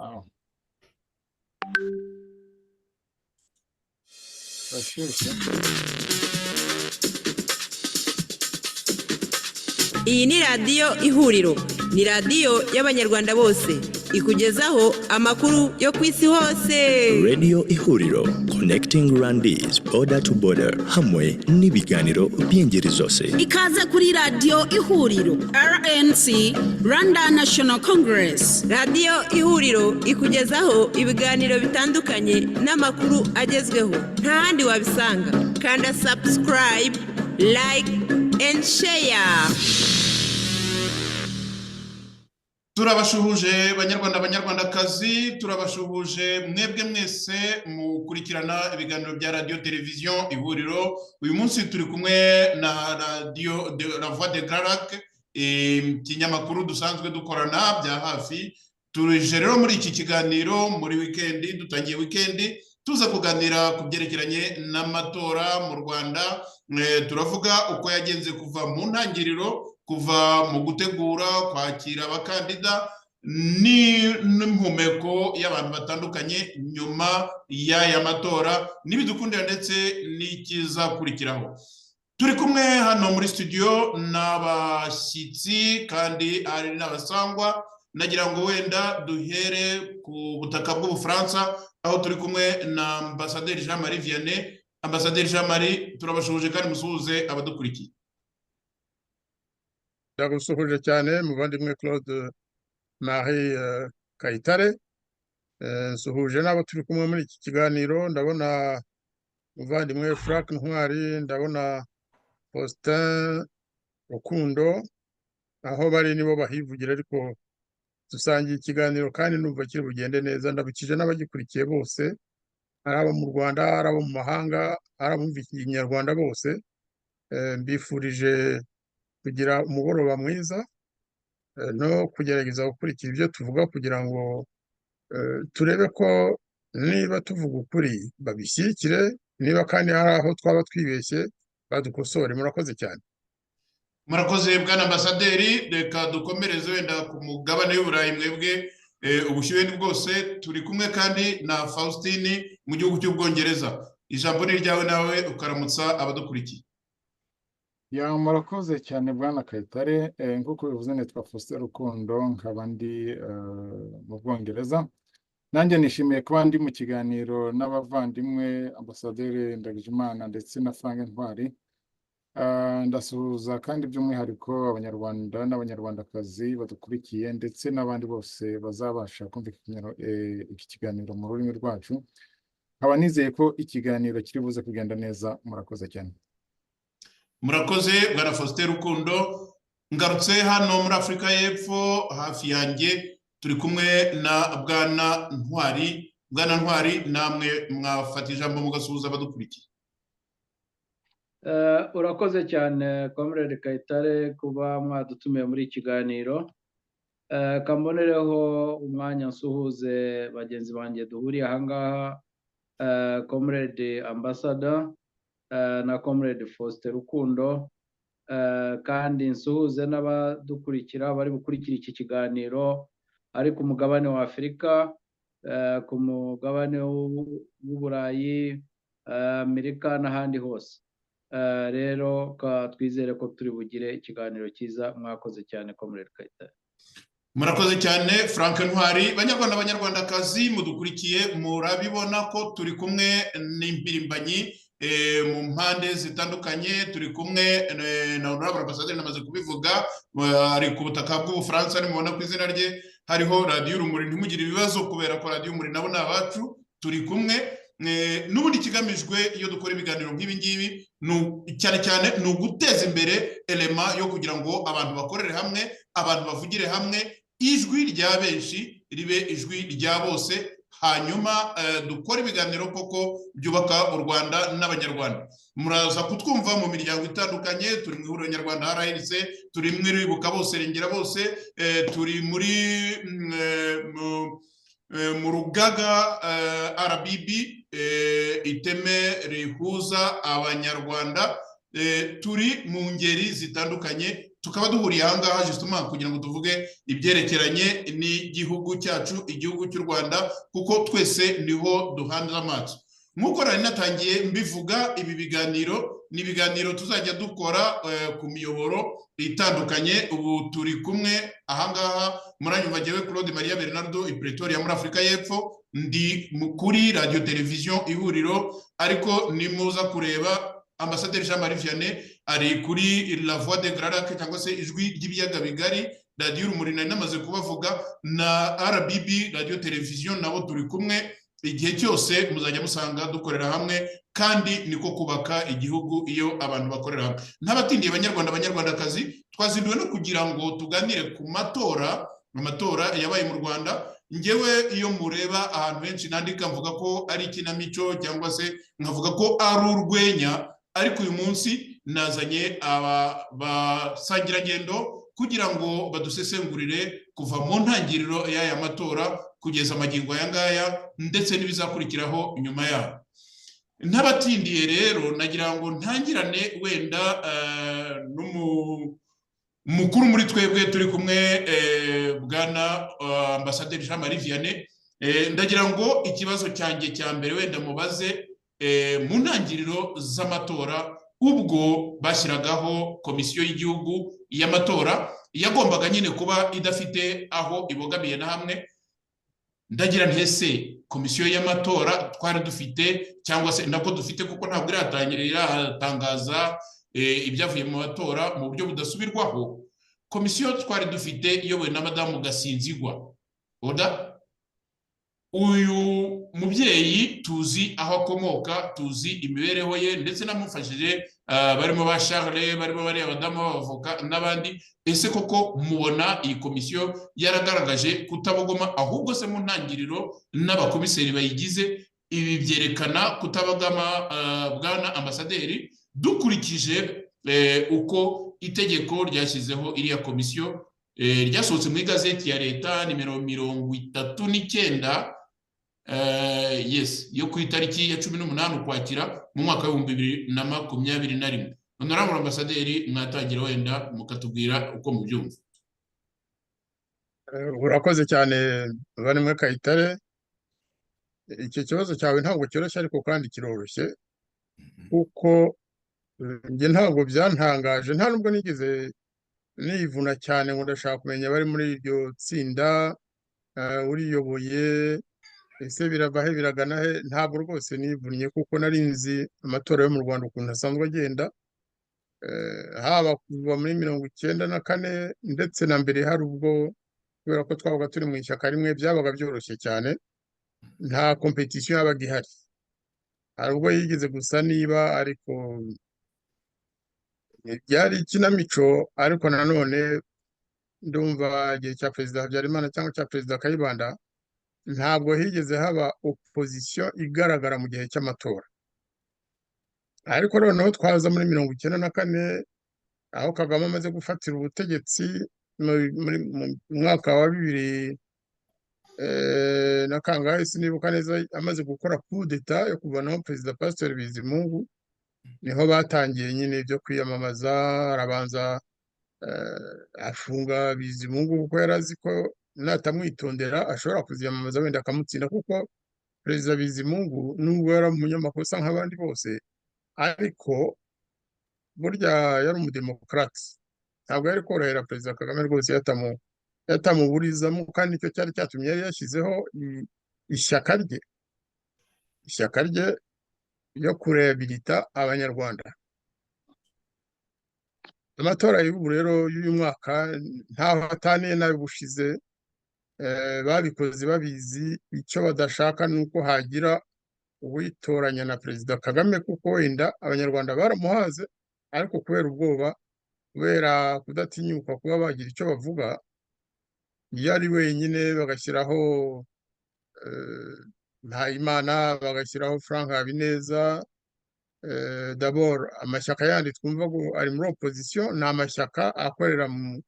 Wow. Birashyushye. Iyi ni radiyo ihuriro, ni radiyo y'abanyarwanda bose, ikugezaho amakuru yo ku isi hose. Radio Ihuriro, connecting Rwandese border to border, hamwe n'ibiganiro by'ingeri zose. Ikaze kuri radiyo ihuriro, RNC, Rwanda National Congress. Radiyo ihuriro ikugezaho ibiganiro bitandukanye n'amakuru agezweho, nta handi wabisanga. Kanda subscribe, like and share. Turabashuhuje banyarwandakazi, turabashuhuje mwebwe mwese mukurikirana ibiganiro bya radio television Ihuriro. Uyu munsi turi kumwe na radio de la Voix de Garac, kinyamakuru dusanzwe dukorana bya hafi. Turije rero muri iki kiganiro muri weekend, dutangiye weekend tuza kuganira ku byerekeranye n'amatora mu Rwanda. Turavuga uko yagenze kuva mu ntangiriro, kuva mu gutegura kwakira abakandida n'impumeko y'abantu batandukanye nyuma y'aya matora n'ibidukundira ndetse n'ikizakurikiraho. Turi kumwe hano muri studio n'abashyitsi kandi ari n'abasangwa. Nagira ngo wenda duhere ku butaka bw'Ubufaransa aho turi kumwe na Ambassadeur Jean-Marie Vianney. Ambassadeur Jean-Marie, turabashuhuje kandi musuhuze abadukurikiye. Ndagusuhuje cyane muvandimwe Claude Marie Kayitare. Nsuhuje n'abo turi kumwe muri iki kiganiro. Ndabona muvandimwe Frank Ntwari, ndabona Faustin Rukundo, aho bari nibo bahivugira, ariko dusangiye ikiganiro kandi numva kiri bugende neza. Ndabukije n'abagikurikiye bose, ari abo mu Rwanda, ari abo mu mahanga, ari abumva ikinyarwanda bose. Mbifurije kugira umugoroba mwiza no kugerageza gukurikira ibyo tuvuga kugira ngo turebe ko niba tuvuga ukuri babishyigikire, niba kandi hari aho twaba twibeshye badukosore. Murakoze cyane. Murakoze bwana ambasaderi. Reka dukomereze wenda ku mugabane w'Uburayi. Mwebwe ubushyuhe ni bwose. Turi kumwe kandi na Faustin mu gihugu cy'Ubwongereza. Ijambo ni ryawe nawe ukaramutsa abadukurikiye. Murakoze cyane bwana Kayitare. Nk'uko bivuze nitwa Faustin Rukundo, nkaba ndi mu Bwongereza. Nanjye nishimiye kuba ndi mu kiganiro n'abavandimwe Ambasaderi Ndagijimana ndetse na Frank Ntwari. Ndasuhuza kandi by'umwihariko abanyarwanda n'abanyarwandakazi badukurikiye ndetse n'abandi bose bazabasha kumva iki kiganiro mu rurimi rwacu. Nkaba nizeye ko ikiganiro kiri buze kugenda neza. Murakoze cyane. Murakoze bwana Faustin Rukundo. Ngarutse hano muri Afurika y'Epfo hafi yanjye turi kumwe na bwana Ntwari. Bwana Ntwari, namwe mwafata ijambo mugasuhuza abadukurikiye. Urakoze cyane Comrade Kayitare kuba mwadutumiye muri ikiganiro. Kambonereho umwanya nsuhuze bagenzi banjye duhuriye ahangaha, Comrade Ambassador na Comrade Faustin Rukundo, kandi nsuhuze n'abadukurikira bari gukurikira iki kiganiro ari ku mugabane wa Afurika, ku mugabane w'Uburayi, Amerika n'ahandi hose. Rero twizere ko turi bugire ikiganiro cyiza. Mwakoze cyane Comrade Kayitare. Murakoze cyane Frank Ntwari. Banyarwandakazi mudukurikiye murabibona ko turi kumwe n'impirimbanyi mu mpande zitandukanye. Turi kumwe na Honorable Ambassadeur, namaze kubivuga, ari ku butaka bw'Ubufaransa. Nimubona ku izina rye hariho Radio Urumuri, ntimugire ibibazo kubera ko Radio Urumuri nabo ni abacu. Turi kumwe n'ubundi kigamijwe iyo dukora ibiganiro nk'ibi ngibi cyane cyane ni uguteza imbere elema yo kugira ngo abantu bakorere hamwe, abantu bavugire hamwe, ijwi rya benshi ribe ijwi rya bose, hanyuma dukora ibiganiro koko byubaka u Rwanda n'abanyarwanda. Muraza kutwumva mu miryango itandukanye. Turi mu Ihuriro Nyarwanda RNC, turi mu Iribuka Bose Rengera Bose, turi mu rugaga RBB, iteme rihuza abanyarwanda. Turi mu ngeri zitandukanye, tukaba duhuriye aha ngaha justement kugira ngo tuvuge ibyerekeranye n'igihugu cyacu, igihugu cy'u Rwanda, kuko twese niho duhanze amaso. Nk'uko nari natangiye mbivuga, ibi biganiro ni ibiganiro tuzajya dukora ku miyoboro itandukanye. Ubu turi kumwe aha ngaha muranyumva jyewe Claude Maria Bernardo i Pretoria muri Afurika y'Epfo, ndi kuri radio television Ihuriro, ariko nimuza kureba Ambasaderi Jean Marie Vianney ari kuri La Voix des Grands Lacs cyangwa se ijwi ry'ibiyaga bigari, radio Urumuri nari namaze kubavuga, na RBB radio television nabo turi kumwe. Igihe cyose muzajya musanga dukorera hamwe, kandi niko kubaka igihugu iyo abantu bakorera hamwe. N'abatindiye Banyarwanda, Banyarwandakazi, twazinduwe no kugira ngo tuganire ku amatora yabaye mu Rwanda. Njyewe iyo mureba ahantu henshi nandika mvuga ko ari ikinamico cyangwa se nkavuga ko ari urwenya, ariko uyu munsi nazanye abasangirangendo kugira ngo badusesengurire kuva mu ntangiriro y'aya matora kugeza amagingo aya ngaya, ndetse n'ibizakurikiraho nyuma yaho. N'abatindiye rero nagira ngo ntangirane wenda n'umukuru muri twebwe turi kumwe, bwana Ambasaderi Jean Marie Vianney. Ndagira ngo ikibazo cyanjye cya mbere wenda mubaze, mu ntangiriro z'amatora ubwo bashyiragaho komisiyo y'igihugu y'amatora yagombaga nyine kuba idafite aho ibogamiye na hamwe, ndagira ntese komisiyo y'amatora twari dufite cyangwa se nabwo dufite, kuko ntabwo iratangaza ibyavuye mu matora mu buryo budasubirwaho. Komisiyo twari dufite iyobowe na Madamu Gasinzigwa Oda. Uyu mubyeyi tuzi aho akomoka, tuzi imibereho ye, ndetse namufashije barimo ba Charles, barimo bari abadamu b'abavoka n'abandi. Ese koko mubona iyi komisiyo yaragaragaje kutabogoma, ahubwo se mu ntangiriro n'abakomiseri bayigize ibi byerekana kutabagama, bwana Ambasaderi, dukurikije uko itegeko ryashyizeho iriya komisiyo ryasohotse mu igazeti ya leta nimero 39 yo ku itariki ya 18 Ukwakira mu mwaka wa 2021. Honorable Ambasaderi, mwatangira wenda mukatubwira uko mubyumva. Urakoze cyane bavandimwe Kayitare. Iki kibazo cyawe ntabwo cyoroshye, ariko kandi kiroroshye, kuko njye ntabwo byantangaje, nta nubwo nigeze nivuna cyane ngo ndashaka kumenya bari muri iryo tsinda uriyoboye, ese birava he biragana he. Ntabwo rwose nivunnye, kuko nari nzi amatora yo mu Rwanda ukuntu asanzwe agenda, haba kuva muri 1994 ndetse na mbere. Hari ubwo kubera ko twabaga turi mu ishyaka rimwe byabaga byoroshye cyane, nta competition yabaga ihari. Hari ubwo yigeze gusa niba, ariko byari ikinamico. Ariko nanone ndumva igihe cya Perezida Habyarimana cyangwa cya Perezida Kayibanda ntabwo higeze haba opposition igaragara mu gihe cy'amatora. Ariko noneho twaza muri 1994 aho Kagame amaze gufatira ubutegetsi mu mwaka wa 2000 na kangahe sinibuka neza, amaze gukora coup d'etat yo kuvanaho Perezida Pasteur Bizimungu, niho batangiye nyine byo kwiyamamaza. Arabanza afunga Bizimungu kuko yari azi ko natamwitondera ashobora kuziyamamaza wenda akamutsinda, kuko Perezida Bizimungu nubwo yari umunyamakosa nk'abandi bose, ariko burya yari umudemokrate. Ntabwo yari korohera Perezida Kagame rwose yatamuburizamo, kandi nicyo cyari cyatumye yari yashyizeho ishyaka rye yo kurehabilita Abanyarwanda. Amatora y'ubu rero y'uyu mwaka ntaho ataniye nayo bushize. Babikoze babizi icyo badashaka nuko hagira uwitoranya na Perezida Kagame, kuko wenda Abanyarwanda baramuhaze, ariko kubera ubwoba, kubera kudatinyuka kuba bagira icyo bavuga, iyo ari wenyine bagashyiraho Mpayimana, bagashyiraho Frank Habineza. D'abord amashyaka yandi twumva ngo ari muri opposition ni amashyaka akorera mu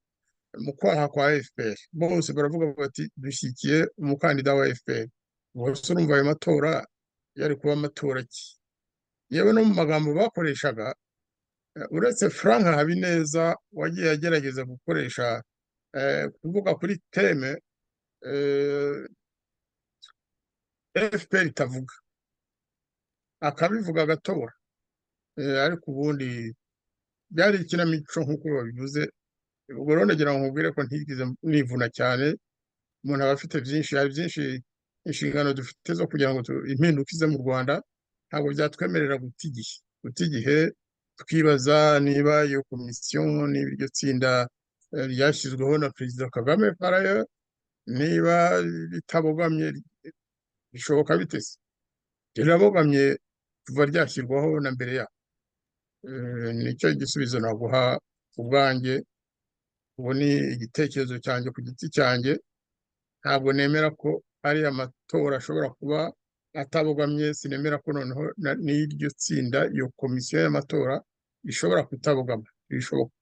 kwaha kwa FPR. Bose baravuga bati dushyigikiye umukandida wa FPR. Bose urumva ayo matora yari kuba amatora ki? Yewe no mu magambo bakoreshaga uretse Frank Habineza wagiye agerageza gukoresha kuvuga kuri teme FPR itavuga akabivuga agatobora ariko ubundi byari ikinamico nk'uko babivuze. ubwo rero ndagira ngo nkubwire ko ntigeze nivuna cyane. umuntu aba afite byinshi, hari byinshi inshingano dufite zo kugira ngo impinduka ize mu Rwanda. ntabwo byatwemerera guta igihe twibaza niba iyo komisiyo niba iryo tsinda ryashyizweho na Perezida Kagame parayo niba ritabogamye bishoboka bitese. rirabogamye kuva ryashyirwaho na mbere yaho. nicyo igisubizo naguha ubwanjye. ubu ni igitekerezo cyanjye ku giti cyanjye. ntabwo nemera ko ari amatora ashobora kuba atabogamye. sinemera ko noneho n'iryo tsinda, iyo komisiyo y'amatora ishobora kutabogama. bishoboka.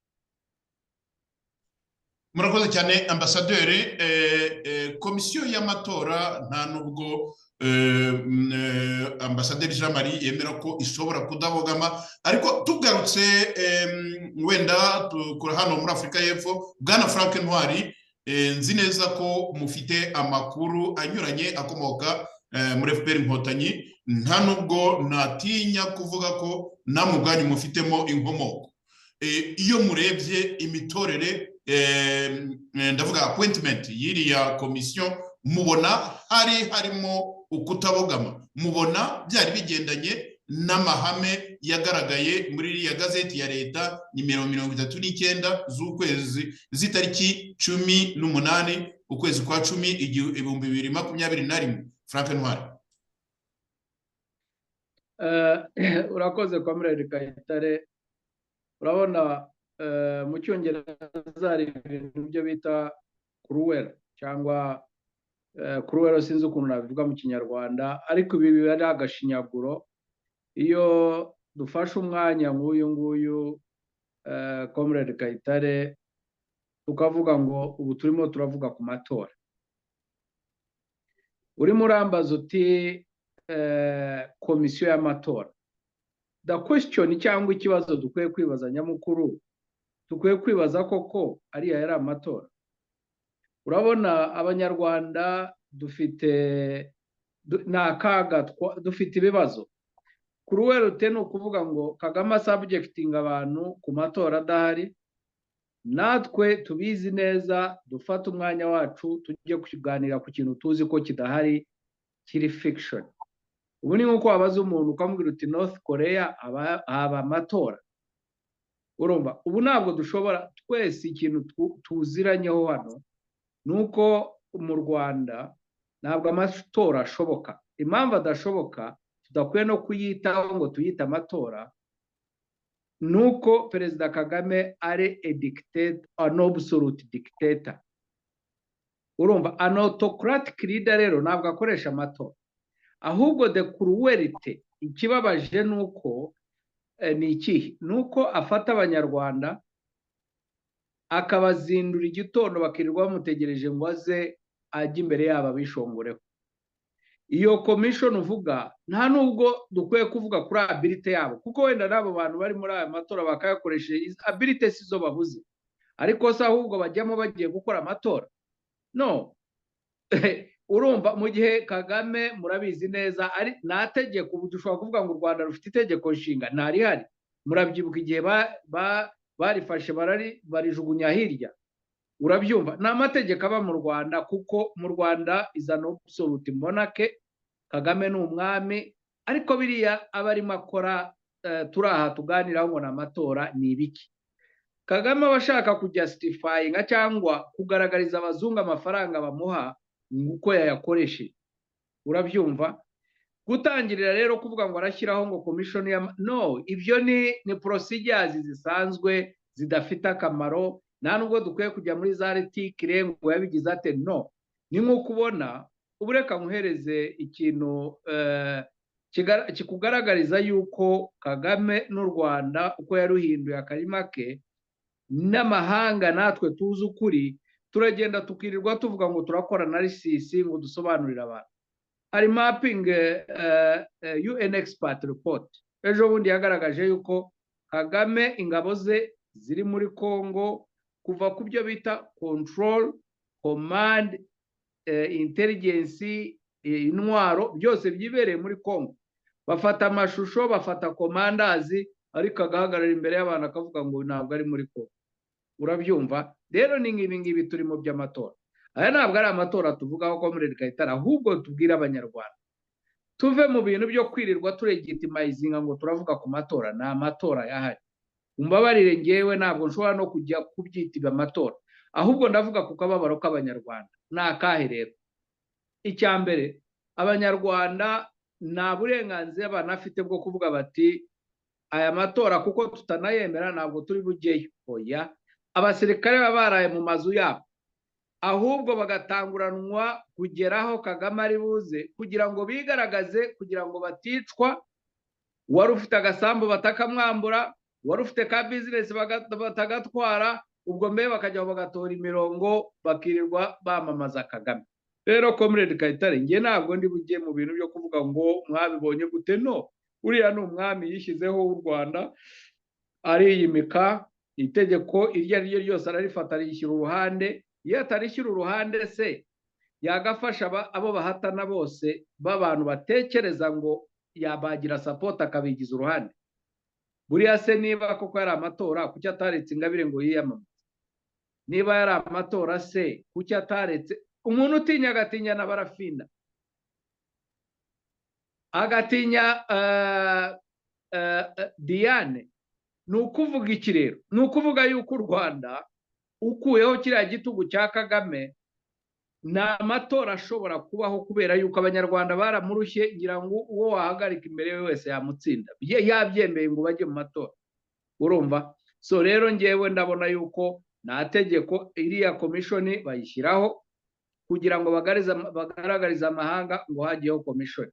murakoze cyane ambasaderi. komisiyo y'amatora nta nubwo ambasaderi Jean Marie yemera ko ishobora kudabogama, ariko tugarutse wenda hano muri Afurika y'Epfo, bwana Frank Ntwari, nzi neza ko mufite amakuru anyuranye akomoka muri FPR Inkotanyi. nta nubwo natinya kuvuga ko namwe ubwanyu mufitemo inkomoko. iyo murebye imitorere, ndavuga appointment y'iriya komisiyo, mubona harimo ukutabogama? mubona byari bigendanye n'amahame yagaragaye muri iriya gazeti ya leta nimero 39 z'itariki 18 ukwezi kwa 10 2021? Frank Ntwari. urakoze Comrade Kayitare. urabona mu Cyongereza hari ibintu byo bita cruel cyangwa cruel, sinzi ukuntu nabivuga mu Kinyarwanda, ariko ibi biba ari agashinyaguro. iyo dufashe umwanya nk'uyu nguyu Comrade Kayitare tukavuga ngo ubu turimo turavuga ku matora, urimo urambaza uti komisiyo y'amatora. The question cyangwa ikibazo dukwiye kwibaza nyamukuru, dukwiye kwibaza koko ariya yari amatora. urabona abanyarwanda dufite n'akaga, dufite ibibazo. Kuruwerute ni ukuvuga ngo Kagame subjecting abantu ku matora adahari. natwe tubizi neza, dufata umwanya wacu tujye kuganira ku kintu tuzi ko kidahari, kiri fiction. ubu ni nkuko wabaza umuntu ukamubwira uti North Korea haba amatora. urumva ubu ntabwo dushobora twese, ikintu tuziranyeho hano nuko mu Rwanda ntabwo amatora ashoboka. impamvu adashoboka tudakwiye no kuyitaho ngo tuyite amatora, nuko Perezida Kagame ari a dictator, an absolute dictator. urumva an autocratic leader rero ntabwo akoresha amatora, ahubwo the cruelty, ikibabaje nuko ni ikihe? nuko afata abanyarwanda akabazindura igitondo bakirirwa bamutegereje ngo aze ajye imbere yabo abishongoreho. iyo commission uvuga nta nubwo dukwiye kuvuga kuri ability yabo, kuko wenda n'abo bantu bari muri aya matora bakayakoresha ability sizo bavuze, ariko se ahubwo bajyamo bagiye gukora amatora? no. urumva mu gihe Kagame murabizi neza ari nta tegeko, ubu dushobora kuvuga ngo u Rwanda rufite itegeko nshinga, ntarihari. murabyibuka igihe barifashe barijugunya hirya. urabyumva ni amategeko aba mu Rwanda, kuko mu Rwanda is an absolute monarchy. Kagame ni umwami, ariko biriya aba arimo akora turi aha tuganiraho ngo ni amatora ni ibiki. Kagame aba ashaka kujustifyinga cyangwa kugaragariza abazungu amafaranga bamuha uko yayakoresheje. urabyumva? gutangirira rero kuvuga ngo arashyiraho ngo commission no, ibyo ni procedures zisanzwe zidafite akamaro. nta nubwo dukwiye kujya muri za retikire ngo yabigize ate. no, ni nko kubona ubureka muhereze ikintu kikugaragariza yuko Kagame n'u Rwanda uko yaruhinduye akarima ke n'amahanga natwe tuzi ukuri, turagenda tukirirwa tuvuga ngo turakora analysis ngo dusobanurire abantu. hari mapping UN expert report ejo bundi yagaragaje yuko Kagame ingabo ze ziri muri Congo kuva ku byo bita control, command, intelligence, intwaro byose byibereye muri Congo. Bafata amashusho, bafata komandazi, ariko agahagarara imbere y'abantu akavuga ngo ntabwo ari muri Congo. Urabyumva? Rero ni nk'ibi ngibi turi mu by'amatora. Aya ntabwo ari amatora tuvugaho Comrade Kayitare, ahubwo tubwira abanyarwanda tuve mu bintu byo kwirirwa tulegitimizinga ngo turavuga ku matora. Ni amatora yahari. Umbabarire ngewe ntabwo nshobora no kujya kubyitira amatora, ahubwo ndavuga ku kababaro k'abanyarwanda. Ni akahe rero? Icya mbere, abanyarwanda nta burenganzira banafite bwo kuvuga bati aya matora kuko tutanayemera ntabwo turi bujyeyo. Oya, abasirikare baba baraye mu mazu yabo, ahubwo bagatanguranwa kugeraho Kagame ari buze kugira ngo bigaragaze, kugira ngo baticwa. Wari ufite agasambu batakamwambura, wari ufite ka business batagatwara, ubwo mbe bakajya bagatora imirongo bakirirwa bamamaza Kagame. Rero Comrade Kayitare, nge ntabwo ndi bujye mu bintu byo kuvuga ngo mwabibonye gute. No, uriya ni umwami yishyizeho w'u Rwanda, ariyimika, itegeko iryo ari ryo ryose ararifata arishyira uruhande. Iyo atarishyira uruhande se yagafasha abo bahatana bose b'abantu batekereza ngo yabagira support akabigiza uruhande? Buriya se niba koko yari amatora, kuki ataretse Ingabire ngo yiyamamaze? Niba yari amatora se kuki ataretse umuntu utinya agatinya na Barafinda, agatinya Diane? Ni ukuvuga iki rero? Ni ukuvuga yuko u Rwanda ukuyeho kiriya gitugu cya Kagame, nta matora ashobora kubaho, kubera yuko abanyarwanda baramurushye. Ngira ngo uwo wahagarika imbere we wese yamutsinda, yabyemeye ngo bajye mu matora. Urumva? So rero ngewe ndabona yuko nta tegeko iriya komishoni bayishyiraho kugira ngo bagaragarize amahanga ngo hagiyeho komishoni.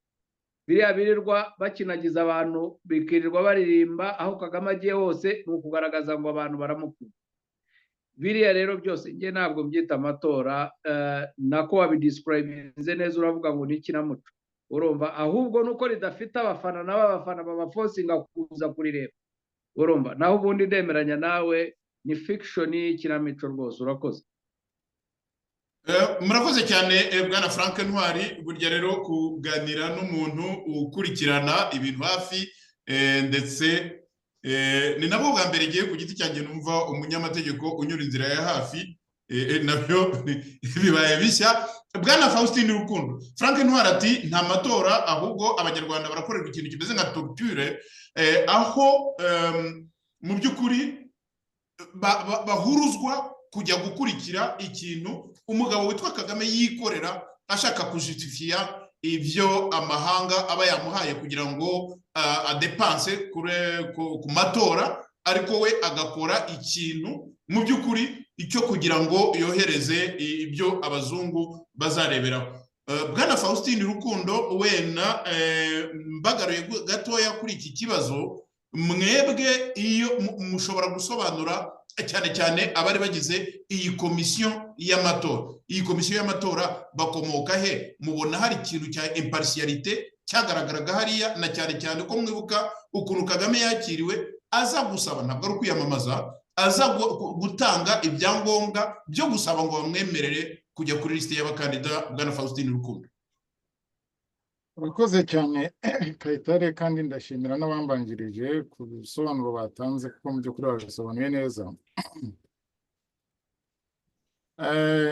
Biriya birirwa bakinagiza abantu, bikirirwa baririmba aho Kagame agiye hose, ni ukugaragaza ngo abantu baramukunda. Biriya rero byose nge ntabwo mbyita amatora. Nako wabidescribinze neza, uravuga ngo ni ikinamico. Urumva? Ahubwo nuko ridafite abafana, nabo abafana babaforcinga kuza kurireba. Urumva? Naho ubundi ndemeranya nawe, ni fiction y'ikinamico rwose. Urakoze. Murakoze cyane Bwana Frank Ntwari. Burya rero kuganira n'umuntu ukurikirana ibintu hafi, ndetse ni nabwo bwa mbere giye ku giti cyanjye numva umunyamategeko unyura inzira ya hafi, nabyo bibaye bishya. Bwana Faustin Rukundo, Frank Ntwari ati nta matora, ahubwo abanyarwanda barakorerwa ikintu kimeze nka torture, aho mu by'ukuri bahuruzwa kujya gukurikira ikintu umugabo witwa Kagame yikorera, ashaka kujustifia ibyo amahanga aba yamuhaye kugira ngo adepanse ku matora, ariko we agakora ikintu mu by'ukuri icyo kugira ngo yohereze ibyo abazungu bazareberaho. Bwana Faustin Rukundo, wenda mbagaruye gatoya kuri iki kibazo, mwebwe iyo mushobora gusobanura cyane cyane abari bagize iyi komisiyo y'amatora. Iyi komisiyo y'amatora bakomoka he? Mubona hari ikintu cya impartialite cyagaragaraga hariya, na cyane cyane ko mwibuka ukuntu Kagame yakiriwe aza gusaba, ntabwo ari kwiyamamaza, aza gutanga ibyangombwa byo gusaba ngo bamwemerere kujya kuri lisite y'abakandida. Bwana Faustin Rukundo. Urakoze cyane Kayitare, kandi ndashimira n'abambanjirije ku bisobanuro batanze, kuko mu by'ukuri babisobanuye neza.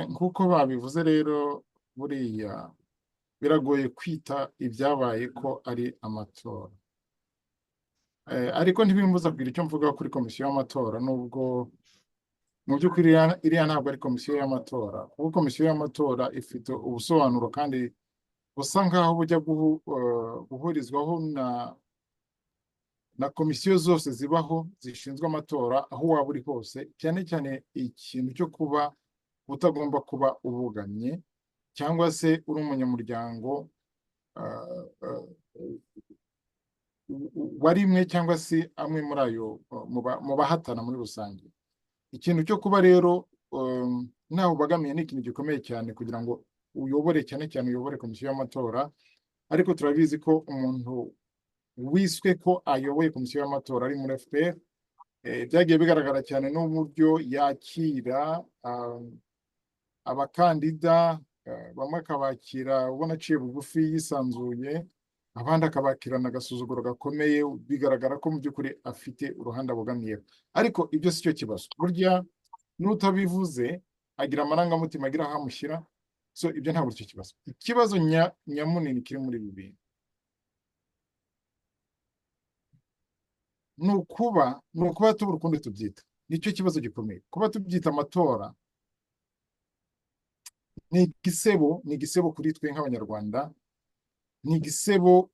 Nk'uko babivuze rero, buriya biragoye kwita ibyabaye ko ari amatora, ariko ntibimbuza kugira icyo mvuga kuri komisiyo y'amatora, nubwo mu by'ukuri iriya ntabwo ari komisiyo y'amatora, kuko komisiyo y'amatora ifite ubusobanuro kandi busa nkaho bujya guhurizwaho na komisiyo zose zibaho zishinzwe amatora aho waba uri hose, cyane cyane ikintu cyo kuba utagomba kuba ubugamye cyangwa se uri umunyamuryango wa rimwe cyangwa se amwe muri ayo mu bahatana muri rusange. Ikintu cyo kuba rero nawe ubagamiye ni ikintu gikomeye cyane kugira ngo uyobore, cyane cyane uyobore komisiyo y'amatora. Ariko turabizi ko umuntu wiswe ko ayoboye komisiyo y'amatora ari muri FPR, byagiye bigaragara cyane n'uburyo yakira abakandida, bamwe akabakira ubona aciye bugufi yisanzuye, abandi akabakirana agasuzuguro gakomeye, bigaragara ko mu by'ukuri afite uruhande abogamiyeho. Ariko ibyo si cyo kibazo. Burya n'utabivuze agira amarangamutima agira aho amushyira, so ibyo ntabwo cyo kibazo. Ikibazo nyamunini kiri muri ibi bintu ni ukuba tubura ukundi tubyita. Nicyo kibazo gikomeye. Kuba tubyita amatora ni igisebo kuri twe nk'Abanyarwanda, ni igisebo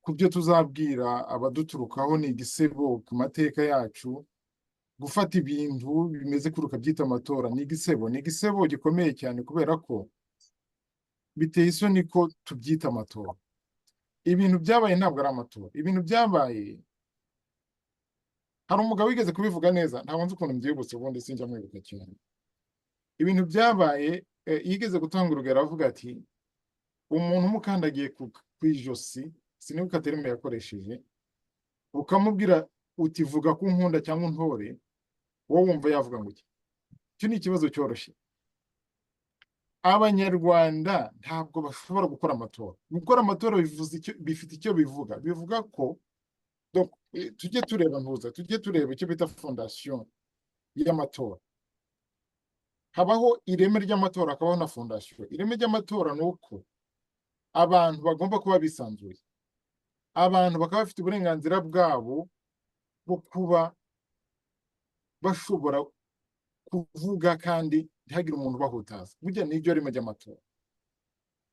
ku byo tuzabwira abaduturukaho, ni igisebo ku mateka yacu. Gufata ibintu bimeze kuri ukabyita amatora ni igisebo gikomeye cyane, kubera ko biteye isoni ko tubyita amatora. Ibintu byabaye ntabwo ari amatora. Ibintu byabaye, hari umugabo wigeze kubivuga neza, ntabwo nzi ukuntu mbyibutse, ubundi sinjya mwibuka cyane. Ibintu byabaye, yigeze gutanga urugero avuga ati umuntu umukandagiye ku ijosi, sinibuka terime yakoresheje, ukamubwira uti vuga ku nkunda cyangwa untore, wowe wumva yavuga ngo iki? Icyo ni ikibazo cyoroshye. Abanyarwanda ntabwo bashobora gukora amatora. Gukora amatora bifite icyo bivuga. Bivuga ko tujye tureba icyo bita fondasiyo y'amatora. Habaho ireme ry'amatora, hakabaho na fondasiyo. Ireme ry'amatora ni uko abantu bagomba kuba bisanzuye, abantu bakaba bafite uburenganzira bwabo bwo kuba bashobora kuvuga kandi ntihagire umuntu ubahutaza. Burya n'iryo reme ry'amatora.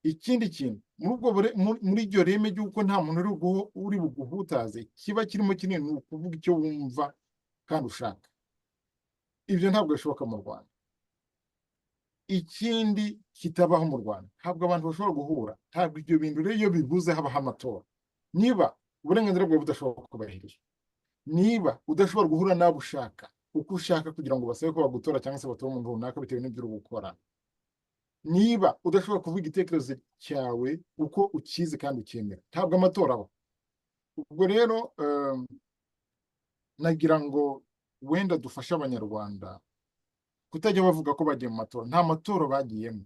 Ikindi kintu, muri iryo reme ry'uko nta muntu uri buguhutaze, kiba kirimo kinini ni ukuvuga icyo wumva kandi ushaka. Ibyo ntabwo bishoboka mu Rwanda. Ikindi kitabaho mu Rwanda, ntabwo abantu bashobora guhura. Ntabwo ibyo bintu rero iyo bibuze habaho amatora. Niba uburenganzira bwawe budashobora kubahirizwa, niba udashobora guhura n'abo ushaka uko ushaka kugira ngo basabe ko bagutora cyangwa se batore umuntu runaka bitewe n'ibyo uri gukora, niba udashobora kuvuga igitekerezo cyawe uko ukizi kandi ukemera, ntabwo amatora aba. Ubwo rero nagira ngo wenda dufashe Abanyarwanda kutajya bavuga ko bagiye mu matora. Nta matora bagiyemo.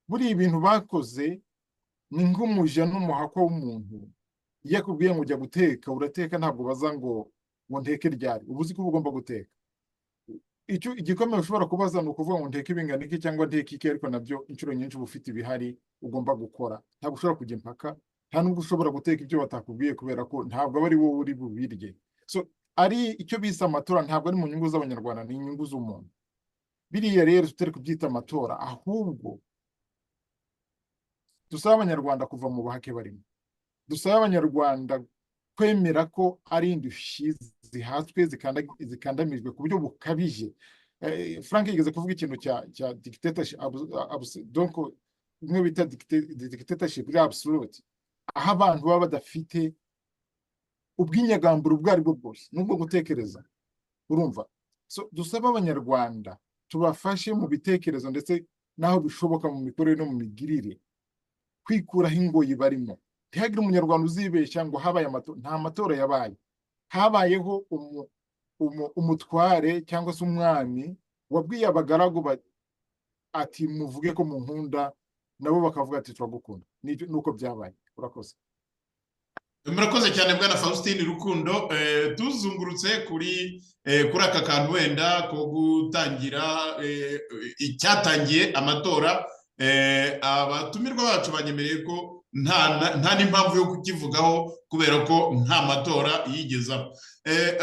Buriya ibintu bakoze ni nk'umuja n'umuhakwa w'umuntu. Iyo akubwiye ngo ujya guteka, urateka, ntabwo baza ngo nteke ryari. Uba uzi ko ugomba guteka. Icyo igikomeye ushobora kubaza ni ukuvuga ngo nteke bingana iki cyangwa nteke iki, ariko nabyo inshuro nyinshi uba ufite ibihari ugomba gukora. Ntabwo ushobora kujya impaka, nta nubwo ushobora guteka ibyo batakubwiye, kubera ko ntabwo aba ari wowe uri bubirye. So ari icyo bise amatora ntabwo ari mu nyungu z'Abanyarwanda, ni inyungu z'umuntu. Biriya rero tutari kubyita amatora, ahubwo dusaba Abanyarwanda kuva mu buhake barimo. Dusaba Abanyarwanda kwemera ko ari indushyi zihatswe zikandamijwe ku buryo bukabije. Frank yigeze kuvuga ikintu cya dictatorship, donc bimwe bita dictatorship absolute, aho abantu baba badafite ubwinyagamburo ubwo ari bwo bwose n'ubwo gutekereza. Urumva? So dusaba Abanyarwanda tubafashe mu bitekerezo ndetse naho bishoboka mu mikorere no mu migirire, kwikuraho ingoyi barimo. Ntihagire Umunyarwanda uzibeshya ngo habaye amatora. Nta matora yabaye. Habayeho umutware cyangwa se umwami wabwiye abagaragu ati muvuge ko mu nkunda, nabo bakavuga ati turagukunda. Nuko byabaye. Urakoze. Murakoze cyane Bwana Faustin Rukundo. Tuzungurutse kuri aka kantu wenda ko gutangira icyatangiye amatora. Abatumirwa bacu banyemereye ko nta n'impamvu yo kukivugaho kubera ko nta matora yigezaho.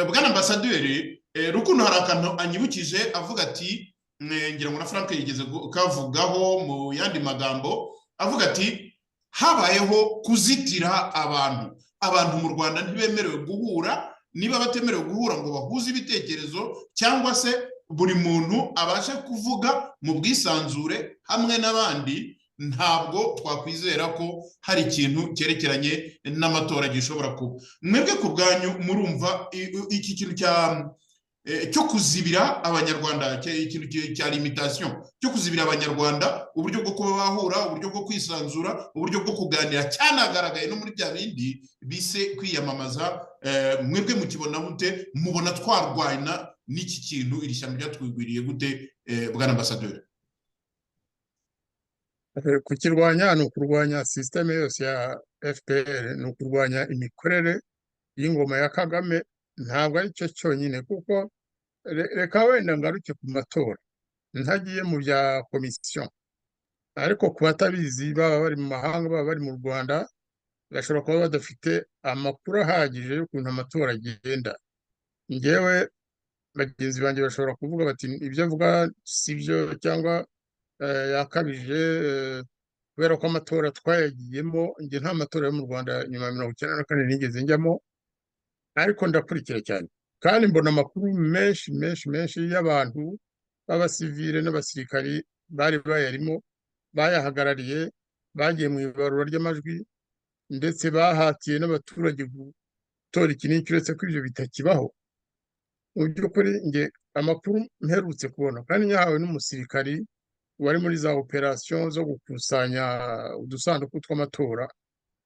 Bwana Ambasaderi Rukundo hari akantu anyibukije avuga ati, ngira ngo na Frank yigeze kavugaho mu yandi magambo, avuga ati habayeho kuzitira abantu mu Rwanda ntibemerewe guhura. Niba batemerewe guhura ngo bahuze ibitekerezo cyangwa se buri muntu abashe kuvuga mu bwisanzure hamwe n'abandi, ntabwo twakwizera ko hari ikintu cyerekeranye n'amatora gishobora kuba. Mwebwe ku bwanyu murumva iki kintu cyo kuzibira abanyarwanda, ikintu cya limitation cyo kuzibira abanyarwanda, uburyo bwo kuba bahura, uburyo bwo kwisanzura, uburyo bwo kuganira, cyanagaragaye no muri bya bindi bise kwiyamamaza. Mwebwe mukibona mute? Mubona twarwana n'iki kintu, iri shyamba ryatwigwiriye gute, bwana ambasaderi? Kukirwanya ni ukurwanya sisiteme yose ya FPR, ni ukurwanya imikorere y'ingoma ya Kagame. Ntabwo ari cyo cyonyine, kuko reka wenda ngaruke ku matora ntagiye mu bya komisiyo, ariko ku batabizi, baba bari mu mahanga baba bari mu Rwanda, bashobora kuba badafite amakuru ahagije y'ukuntu amatora agenda. Ngewe bagenzi banjye bashobora kuvuga bati ibyo avuga si byo, cyangwa yakabije, kubera ko amatora twayagiyemo. Njye nta matora yo mu Rwanda nyuma ya 1994 nigeze njyamo, ariko ndakurikira cyane kandi mbona amakuru menshi menshi menshi y'abantu b'abasivile n'abasirikari bari bayarimo, bayahagarariye, bagiye mu ibarura ry'amajwi, ndetse bahatiye n'abaturage gutora iki n'iki, uretse ko ibyo bitakibaho. Mu by'ukuri njye amakuru mperutse kubona, kandi nyahawe n'umusirikari wari muri za operasiyo zo gukusanya udusanduku tw'amatora,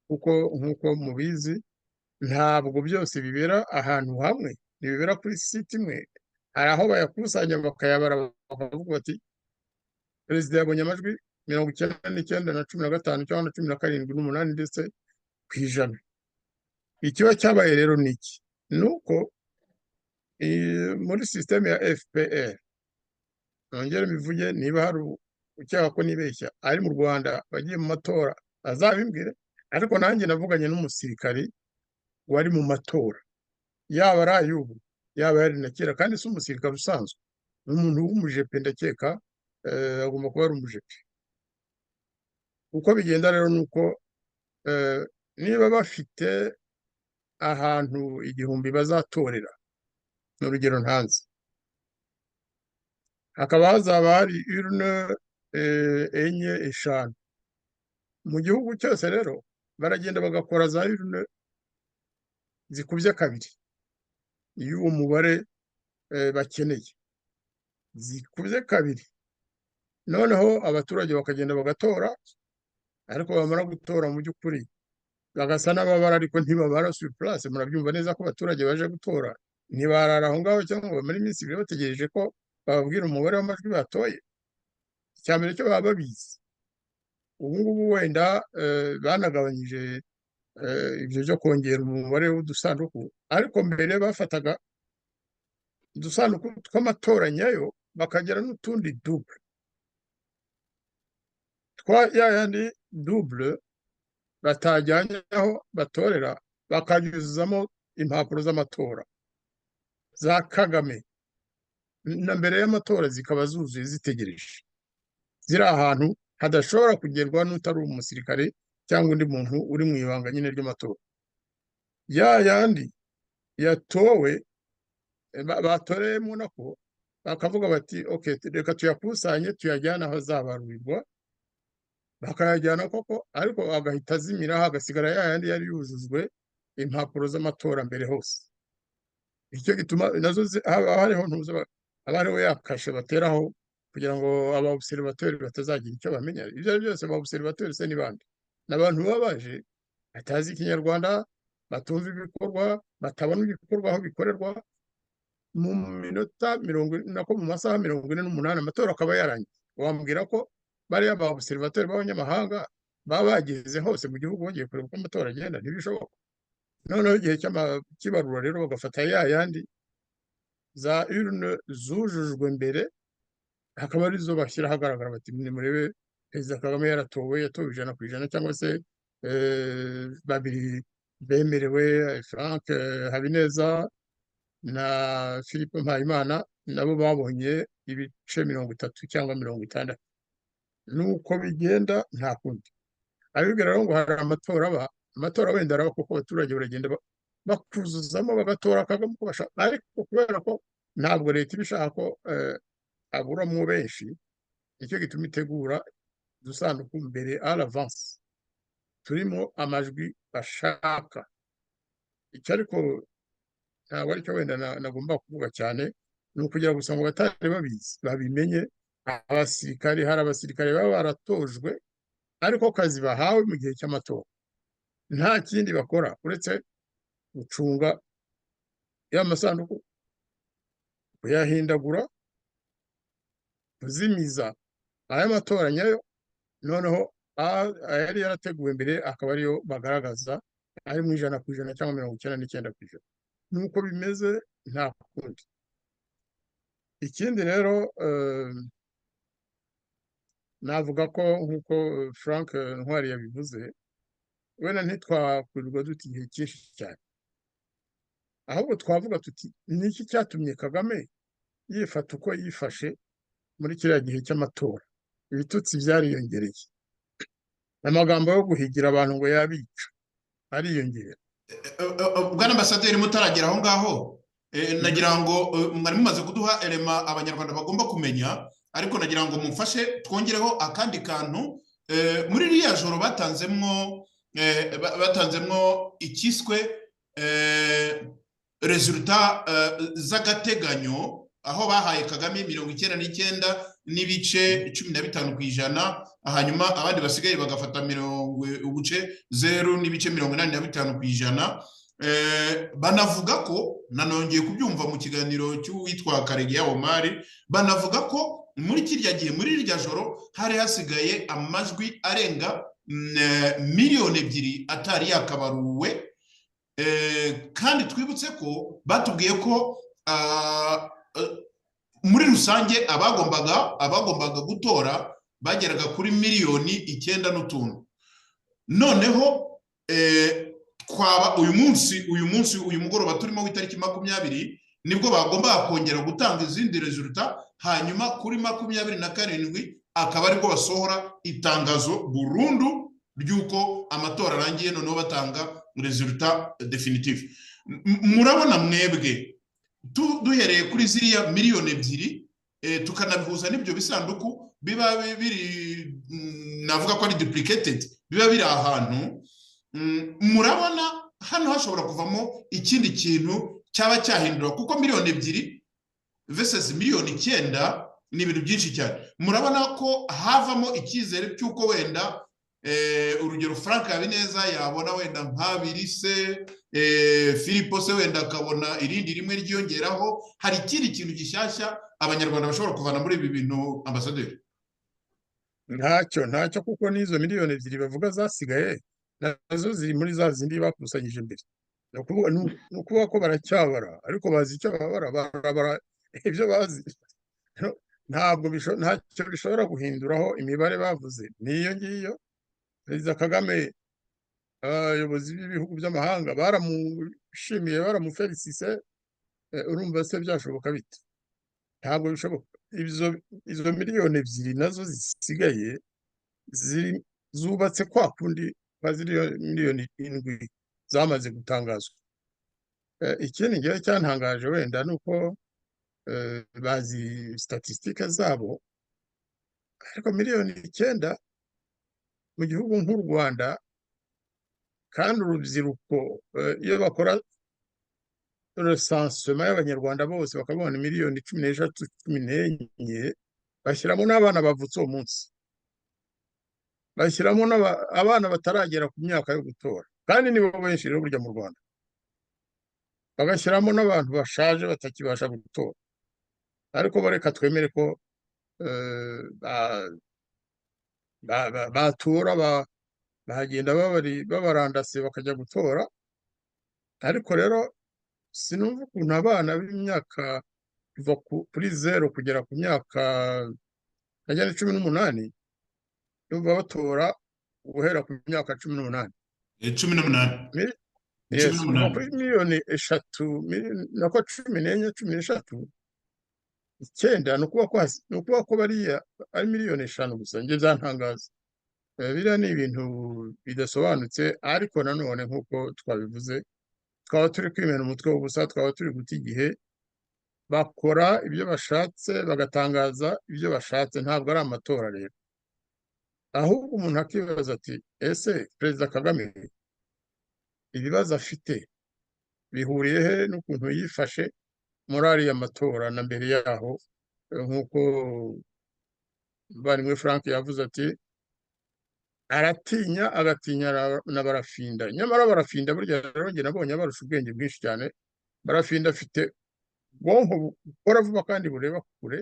kuko nk'uko mubizi ntabwo byose bibera ahantu hamwe, ntibibera kuri site imwe. Hari aho bayakusanya bakayabara, bakavuga bati perezida yabonye amajwi 99.15 cyangwa 17.8 ndetse ku ijana. Ikiba cyabaye rero ni iki? Ni uko muri sisiteme ya FPR, nongere mbivuge, niba hari ukeka ko nibeshya ari mu Rwanda bagiye mu matora azabimbwire, ariko nanjye navuganye n'umusirikari wari mu matora, yaba ari ay'ubu yaba yari na kera, kandi si umusirikare usanzwe, ni umuntu w'umujepe, ndakeka agomba kuba ari umujepe. Uko bigenda rero ni uko niba bafite ahantu 1000 bazatorera, ni urugero ntanze, hakaba hazaba hari urne 4 5 mu gihugu cyose, rero baragenda bagakora za urne zikubye kabiri y'uwo mubare bakeneye, zikubye kabiri. Noneho abaturage bakagenda bagatora, ariko bamara gutora mu by'ukuri bagasa n'ababara, ariko ntibabara sur place. Murabyumva neza ko abaturage baje gutora ntibarara aho ngaho, cyangwa bamara iminsi ibiri bategereje ko bababwira umubare w'amajwi batoye. Icya mbere cyo baba babizi. Ubu ngubu wenda banagabanyije ibyo byo kongera umubare w'udusanduku, ariko mbere bafataga udusanduku tw'amatora nyayo bakagera n'utundi double, yayandi double batajyanye aho batorera, bakanyuzamo impapuro z'amatora za Kagame, na mbere y'amatora zikaba zuzuye zitegereje, ziri ahantu hadashobora kugerwa n'utari umusirikare cyangwa undi muntu uri mu ibanga nyine ry'amatora. Yayandi yatowe batoreyemo nako bakavuga bati okay, reka tuyakusanye tuyajyana aho azabarurirwa, bakayajyana koko, ariko agahita azimira, hagasigara yayandi yari yujujwe impapuro z'amatora mbere hose. Icyo gituma nazo hariho ntuza abariho yakashe bateraho kugira ngo aba-observateur batazagira icyo bamenya. Ibyo byose aba-observateur se ni bande? N'abantu baba baje batazi Ikinyarwanda, batumva ibikorwa, batabona ibikorwa aho bikorerwa. Mu minota 40 nako mu masaha 48 amatora akaba yarangiye. Wambwira ko bariya ba-observateur b'abanyamahanga baba bageze hose mu gihugu bagiye kureba uko amatora agenda? Ntibishoboka. Noneho igihe cy'ibarura rero bagafata yayandi za urne zujujwe mbere, hakaba arizo bashyira ahagaragara bati nimurebe perezida Kagame yaratowe, yatowe 100% cyangwa se babiri bemerewe, Frank Habineza na Philippe Mpayimana, nabo babonye ibice 30 cyangwa 60. Nuko bigenda nta kundi. Abibwira rero ngo hari amatora wenda araba, kuko abaturage baragenda bakuzuzamo bagatora Kagame uko bashaka, ariko kubera ko ntabwo leta ibishaka ko aburamo benshi, nicyo gituma itegura udusanduku mbere à l'avance turimo amajwi bashaka. Icyo ariko ntabwo aricyo wenda nagomba kuvuga cyane, ni ukugira gusa ngo batari babizi babimenye. Abasirikari, hari abasirikare baba baratojwe ariko kazi bahawe mu gihe cy'amatora, nta kindi bakora uretse gucunga ya masanduku, kuyahindagura, kuzimiza aya matora nyayo, noneho ayari yarateguwe mbere akaba ariyo bagaragaza ari mu 100% cyangwa 99%. Nuko bimeze, nta kundi. Ikindi rero navuga ko nk'uko Frank Ntwari yabivuze, wenda ntitwakwirirwa duta igihe cyinshi cyane, ahubwo twavuga tuti ni iki cyatumye Kagame yifata uko yifashe muri kiriya gihe cy'amatora. Ibitutsi byariyongereye, amagambo yo guhigira abantu ngo yabica ariyongera. Bwana Ambasaderi, mutaragera aho ngaho, nagira ngo mwari mumaze kuduha elema abanyarwanda bagomba kumenya, ariko nagira ngo mumfashe twongereho akandi kantu. Muri ririya joro batanzemwo ikiswe resultat z'agateganyo, aho bahaye Kagame 99.15%, hanyuma abandi basigaye bagafata 0.85%. Banavuga ko, nanongeye kubyumva mu kiganiro cy'uwitwa Karegeya Omar, banavuga ko muri kirya gihe, muri irya joro, hari hasigaye amajwi arenga 2 miliyoni atari yakabaruwe. Kandi twibutse ko batubwiye ko muri rusange abagombaga gutora bageraga kuri 9 miliyoni n'utuntu. Noneho twaba uyu mugoroba turimo w'itariki 20 nibwo bagombaga kongera gutanga izindi resultat, hanyuma kuri 27 akaba ariko basohora itangazo burundu ry'uko amatora arangiye, noneho batanga resultat definitive. Murabona mwebwe, duhereye kuri ziriya 2 miliyoni, tukanabihuza n'ibyo bisanduku biba biri, navuga ko ari duplicated, biba biri ahantu, murabona hano hashobora kuvamo ikindi kintu cyaba cyahindura, kuko 2 miliyoni versus 9 miliyoni ni ibintu byinshi cyane. Murabona ko havamo icyizere cy'uko wenda urugero Frank Habineza yabona wenda nk'abiri se, Filipo se wenda akabona irindi rimwe ryiyongeraho. Hari ikindi kintu gishyashya abanyarwanda bashobora kuvana muri ibi bintu, Ambasaderi? Ntacyo, kuko n'izo 2 miliyoni bavuga zasigaye nazo ziri muri za zindi bakusanyije mbere. Ni ukuvuga ko baracyabara, ariko bazi icyo barabara ibyo bazi. Ntacyo bishobora guhinduraho imibare bavuze n'iyo ngiyo. Perezida Kagame, abayobozi b'ibihugu by'amahanga baramushimiye, baramufelicise. Urumva se byashoboka bite? Ntabwo bishoboka. Izo 2 miliyoni nazo zisigaye zubatse kwa kundi baziriyo 7 miliyoni zamaze gutangazwa. Ikindi ngiye cyantangaje wenda nuko bazi statistique zabo, ariko 9 miliyoni mu gihugu nk'u Rwanda, kandi urubyiruko iyo bakora recensement y'abanyarwanda bose bakabona 16 miliyoni 14, bashyiramo n'abana bavutse uwo munsi, bashyiramo abana bataragera ku myaka yo gutora, kandi nibo benshi rero burya mu Rwanda, bagashyiramo n'abantu bashaje batakibasha gutora. Ariko bareka twemere ko batora, bahagenda babarandase bakajya gutora. Ariko rero sinumva ukuntu abana b'imyaka kuva kuri 0 kugera ku myaka 18 yumva batora guhera ku myaka 18. 18. Yes, kuva kuri 3 miliyoni nako 14, 13, 9, ni ukuvuga ko bariya ari 5 miliyoni gusa. Njye byantangaza. Biriya ni ibintu bidasobanutse, ariko nanone nk'uko twabivuze, twaba turi kwimena umutwe w'ubusa, twaba turi guta igihe. Bakora ibyo bashatse, bagatangaza ibyo bashatse, ntabwo ari amatora rero. Ahubwo umuntu akibaza ati, ese Perezida Kagame ibibazo afite bihuriye he n'ukuntu yifashe muri ariya matora na mbere yaho nk'uko umuvandimwe Frank yavuze ati aratinya agatinya na Barafinda, nyamara Barafinda burya rero njye nabonye abarusha ubwenge bwinshi cyane. Barafinda afite ubwonko bukora vuba kandi bureba kure,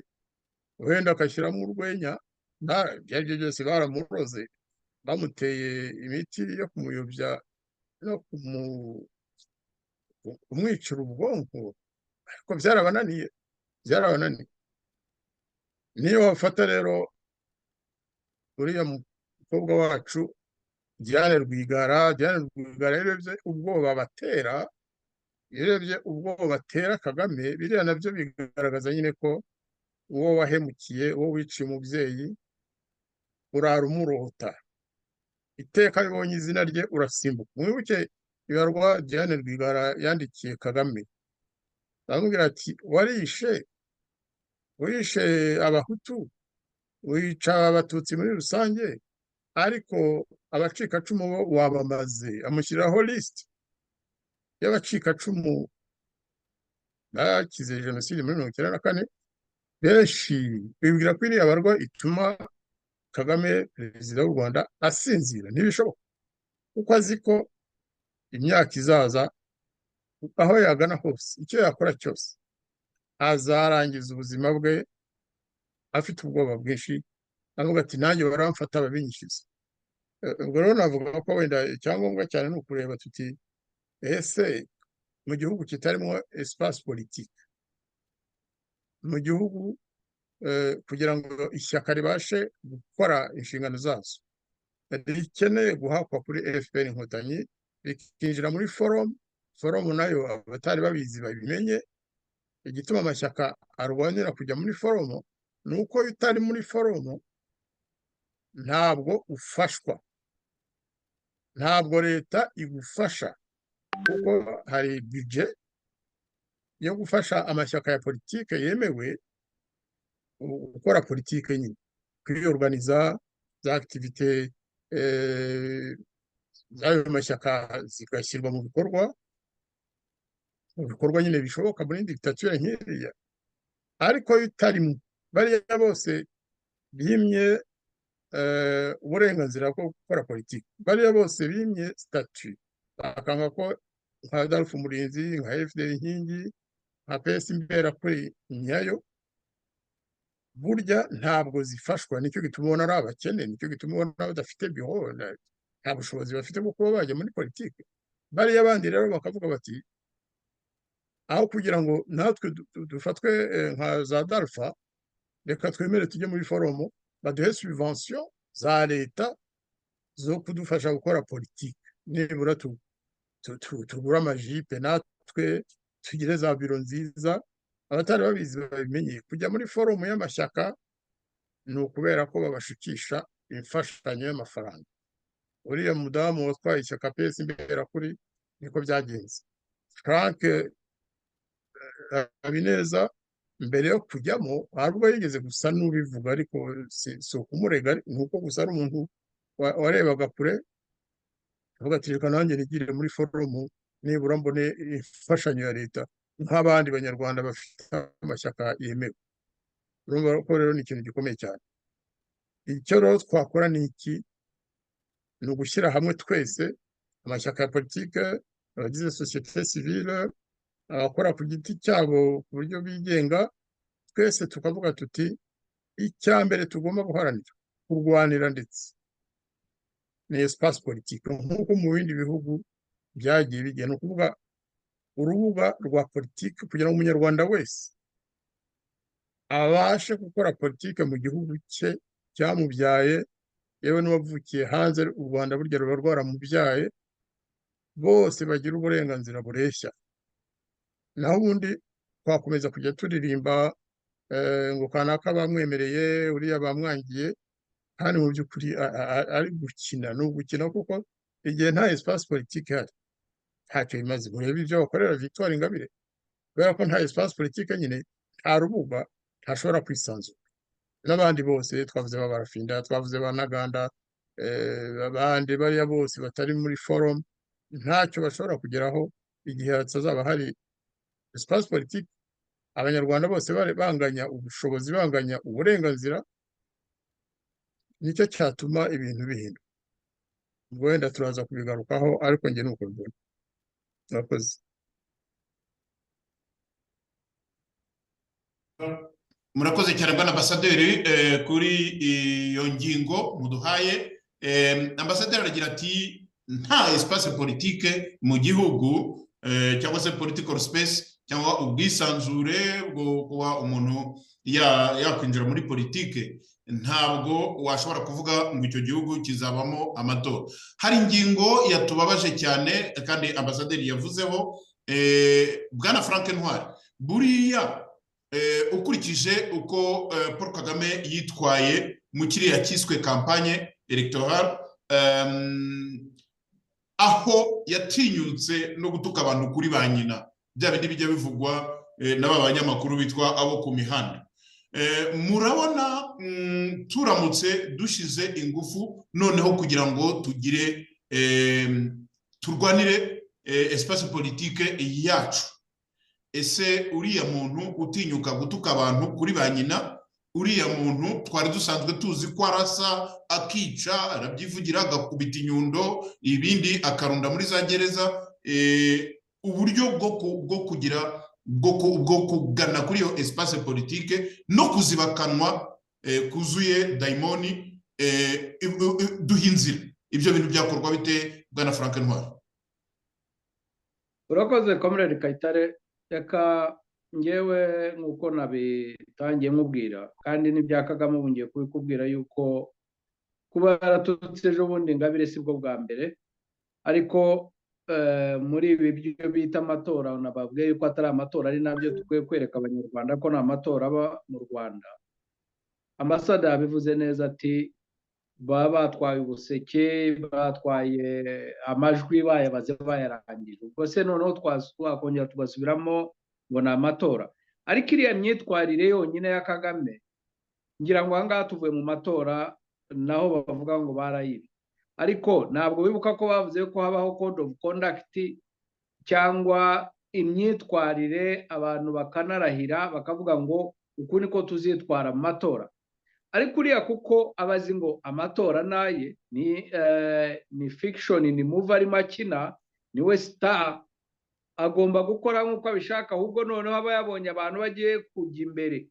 wenda agashyiramo urwenya. Ibyo ari byo byose baramuroze, bamuteye imiti yo kumuyobya no kumwicira ubwonko, ariko byarabananiye. Niyo wafata rero uriya mukobwa wacu Diane Rwigara yarebye ubwoba batera Kagame, biriya nabyo bigaragaza nyine ko uwo wahemukiye, uwo wiciye umubyeyi, urara umurota. Iteka ribonye izina rye urasimbuka. Mwibuke ibarwa Diane Rwigara yandikiye Kagame, aramubwira ati wishe abahutu, wica abatutsi muri rusange, ariko abacikacumu bo wabamaze. Amushyiraho lisiti y'abacikacumu bakize jenoside muri 1994. benshi bibwira ko iriya barwa ituma Kagame perezida w'u Rwanda asinzira. Ntibishoboka, kuko azi ko imyaka izaza aho yagana hose, icyo yakora cyose, azarangiza ubuzima bwe afite ubwoba bwinshi, avuga ati nanjye baramfata babinyishyuza. Ubwo rero navuga ko wenda icyangombwa cyane ni ukureba tuti ese mu gihugu kitarimo espace politique, mu gihugu kugira ngo ishyaka ribashe gukora inshingano zazo, rikeneye guhakwa kuri FPR Inkotanyi, rikinjira muri forum nayo abatari babizi babimenye. Igituma amashyaka arwanira kujya muri forum ni uko utari muri forum ntabwo ufashwa, ntabwo leta igufasha, kuko hari budget yo gufasha amashyaka ya politike yemewe gukora politike nyine, kwiyorganiza za activite z'ayo mashyaka zigashyirwa mu bikorwa nyine bishoboka muri dictature nk'iriya. Ariko utarimo, bariya bose bimye uburenganzira bwo gukora politiki, bariya bose bimye statut, bakanga ko nka Adolphe Umurinzi, nka FDL Inkingi, nka PS Imberakuri nyayo, burya ntabwo zifashwa. Nicyo gituma ubona ari abakene, nicyo gituma ubona badafite biro, nta bushobozi bafite bwo kuba bajya muri politiki. Bariya bandi rero bakavuga bati aho kugira ngo natwe dufatwe nka za Dalfa, reka twemere tujye muri forumu, baduhe subvention za leta zo kudufasha gukora politiki, nibura tugura amajipe, natwe tugire za biro nziza. Abatari babizi babimenye, kujya muri forumu y'amashyaka ni ukubera ko babashukisha imfashanyo y'amafaranga. Uriya mudamu watwaye ishyaka PS Imberakuri niko byagenze. Frank Habineza mbere yo kujyamo ntabwo yigeze gusa n'ubivuga, ariko si ukumurega, ni uko gusa ari umuntu warebaga kure, avuga ati reka nanjye nigire muri forumu nibura mbone imfashanyo ya leta nk'abandi banyarwanda bafite amashyaka yemewe. Urumva ko rero ni ikintu gikomeye cyane. Icyo rero twakora ni iki? Ni ugushyira hamwe twese, amashyaka ya politike, abagize sosiyete sivile, abakora ku giti cyabo ku buryo bigenga, twese tukavuga tuti icya mbere tugomba guharanira kurwanira ndetse ni espace politique, nk'uko mu bindi bihugu byagiye bigena, ukuvuga urubuga rwa politike kugira ngo umunyarwanda wese abashe gukora politike mu gihugu cye cyamubyaye, yewe n'uwavukiye hanze. U Rwanda burya ruba rwaramubyaye, bose bagira uburenganzira bureshya. Naho ubundi twakomeza kujya turirimba ngo kanaka bamwemereye, uriya bamwangiye, kandi mu by'ukuri ari gukina, ni ugukina, kuko igihe nta espace politique ihari ntacyo bimaze. Murebe ibyo bakorera Victoire Ingabire, kubera ko nta espace politique nyine, nta rubuga, ntashobora kwisanzura. N'abandi bose twavuze ba Barafinda, twavuze ba Ntaganda, abandi bariya bose batari muri forum, ntacyo bashobora kugeraho igihe hatazaba hari espace politique abanyarwanda bose banganya ubushobozi, banganya uburenganzira, nicyo cyatuma ibintu bihinduka. ubwo wenda turaza kubigarukaho, ariko njye nuko mbona. Murakoze. Murakoze cyane bwana ambasaderi kuri iyo ngingo muduhaye. Ambasaderi aragira ati nta espace politique mu gihugu cyangwa se political space cyangwa ubwisanzure bwo kuba umuntu yakwinjira muri politike, ntabwo washobora kuvuga ngo icyo gihugu kizabamo amatora. Hari ingingo yatubabaje cyane kandi ambasaderi yavuzeho, bwana Frank Ntwari, buriya ukurikije uko Paul Kagame yitwaye mu kiriya cyiswe kampanye electorale, aho yatinyutse no gutuka abantu kuri ba nyina, bya bindi bijya bivugwa n'aba banyamakuru bitwa abo ku mihanda. Murabona turamutse dushize ingufu noneho kugira ngo tugire turwanire espace politique yacu, ese uriya muntu utinyuka gutuka abantu kuri ba nyina, uriya muntu twari dusanzwe tuzi ko arasa, akica, arabyivugira, agakubita inyundo, ibindi akarunda muri za gereza, uburyo bwo kugira bwo kugana kuri iyo espace politique no kuzibakanwa kuzuye daimoni, duha inzira, ibyo bintu byakorwa bite bwana Frank Ntwari? urakoze Comrade Kayitare. Reka ngewe nk'uko nabitangiye nkubwira, kandi n'ibya Kagame ubu ngiye kubikubwira yuko kuba yaratutse ejo bundi Ingabire si bwo bwa mbere, ariko muri ibi byo bita amatora nababwiye yuko atari amatora, ari nabyo dukwiye kwereka abanyarwanda ko nta matora aba mu Rwanda. Ambasada yabivuze neza ati baba batwaye ubuseke, batwaye amajwi, bayabaze bayarangije, ubwo se noneho twakongera tugasubiramo ngo ni amatora? Ariko iriya myitwarire yonyine ya Kagame, ngira ngo ahangaha tuvuye mu matora naho bavuga ngo barayibye, ariko ntabwo bibuka ko bavuze ko habaho code of conduct cyangwa imyitwarire abantu bakanarahira bakavuga ngo uku niko tuzitwara mu matora. Ariko uriya kuko abazi ngo amatora naye ni fiction, ni movie arimo akina, niwe star, agomba gukora nk'uko abishaka, ahubwo noneho aba yabonye abantu bagiye kujya imbere,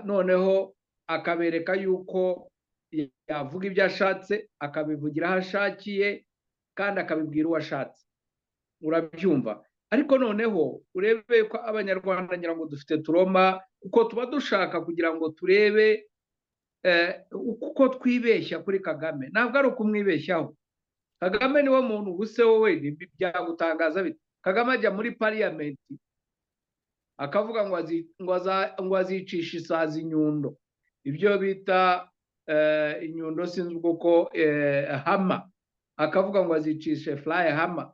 noneho akabereka yuko yavuga ibyo ashatse, akabivugira aho ashakiye, kandi akabibwira uwo ashatse. Urabyumva? Ariko noneho urebe ko abanyarwanda ngira ngo dufite turoma, kuko tuba dushaka kugira ngo turebe uko twibeshya kuri Kagame. Ntabwo ari ukumwibeshyaho. Kagame niwe muntu ubuse wowe byagutangaza bite? Kagame ajya muri parliament akavuga ngo azicisha isazi inyundo, ibyo bita inyundo sinzi ubwo hama, akavuga ngo azicishe fly hama,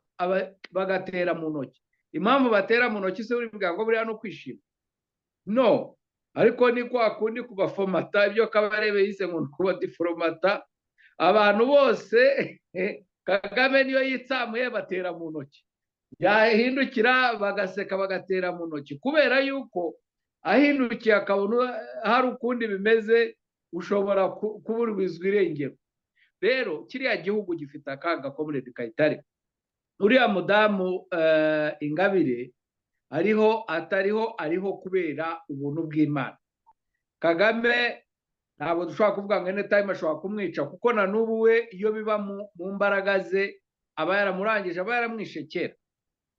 bagatera mu ntoki. Impamvu batera mu ntoki se uribwira ngo buriya no kwishima? No, ariko ni kwa kundi kubafomata, ibyo Kabarebe yise ngo kuba diforomata abantu bose. Kagame niyo yitsamuye batera mu ntoki, yahindukira bagaseka bagatera mu ntoki, kubera yuko ahindukiye akabona hari ukundi bimeze, ushobora kuburizwa irengero. Rero kiriya gihugu gifite akaga, Comrade Kayitare. Uriya mudamu Ingabire ariho atariho, ariho kubera ubuntu bw'Imana. Kagame ntabwo dushobora kuvuga ngo anytime ashobora kumwica, kuko na n'ubu we iyo biba mu mbaraga ze aba yaramurangije, aba yaramwishe kera.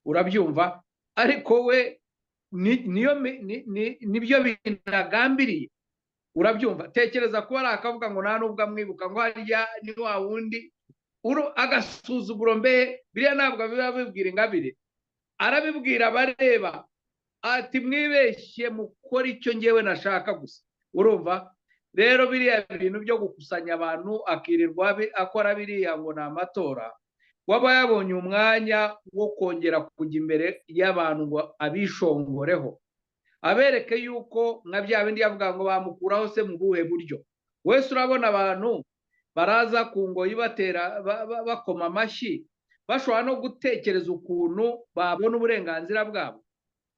Urabyumva? Ariko we nibyo binagambiriye. Urabyumva? Tekereza kuba ari akavuga ngo nta nubwo amwibuka ngo harya ni wa wundi, agasuzuguro mbe biriya ntabwo biba bibwira Ingabire, arabibwira abareba ati mwibeshye mukora icyo ngewe nashaka gusa. Urumva? Rero biriya bintu byo gukusanya abantu akirirwa akora biriya ngo ni amatora, waba yabonye umwanya wo kongera kujya imbere y'abantu ngo abishongoreho, abereke yuko nka bya bindi yavuga ngo bamukuraho se mu buhe buryo. Wese urabona abantu baraza ku ngoyi batera bakoma amashyi, bashobora no gutekereza ukuntu babona uburenganzira bwabo.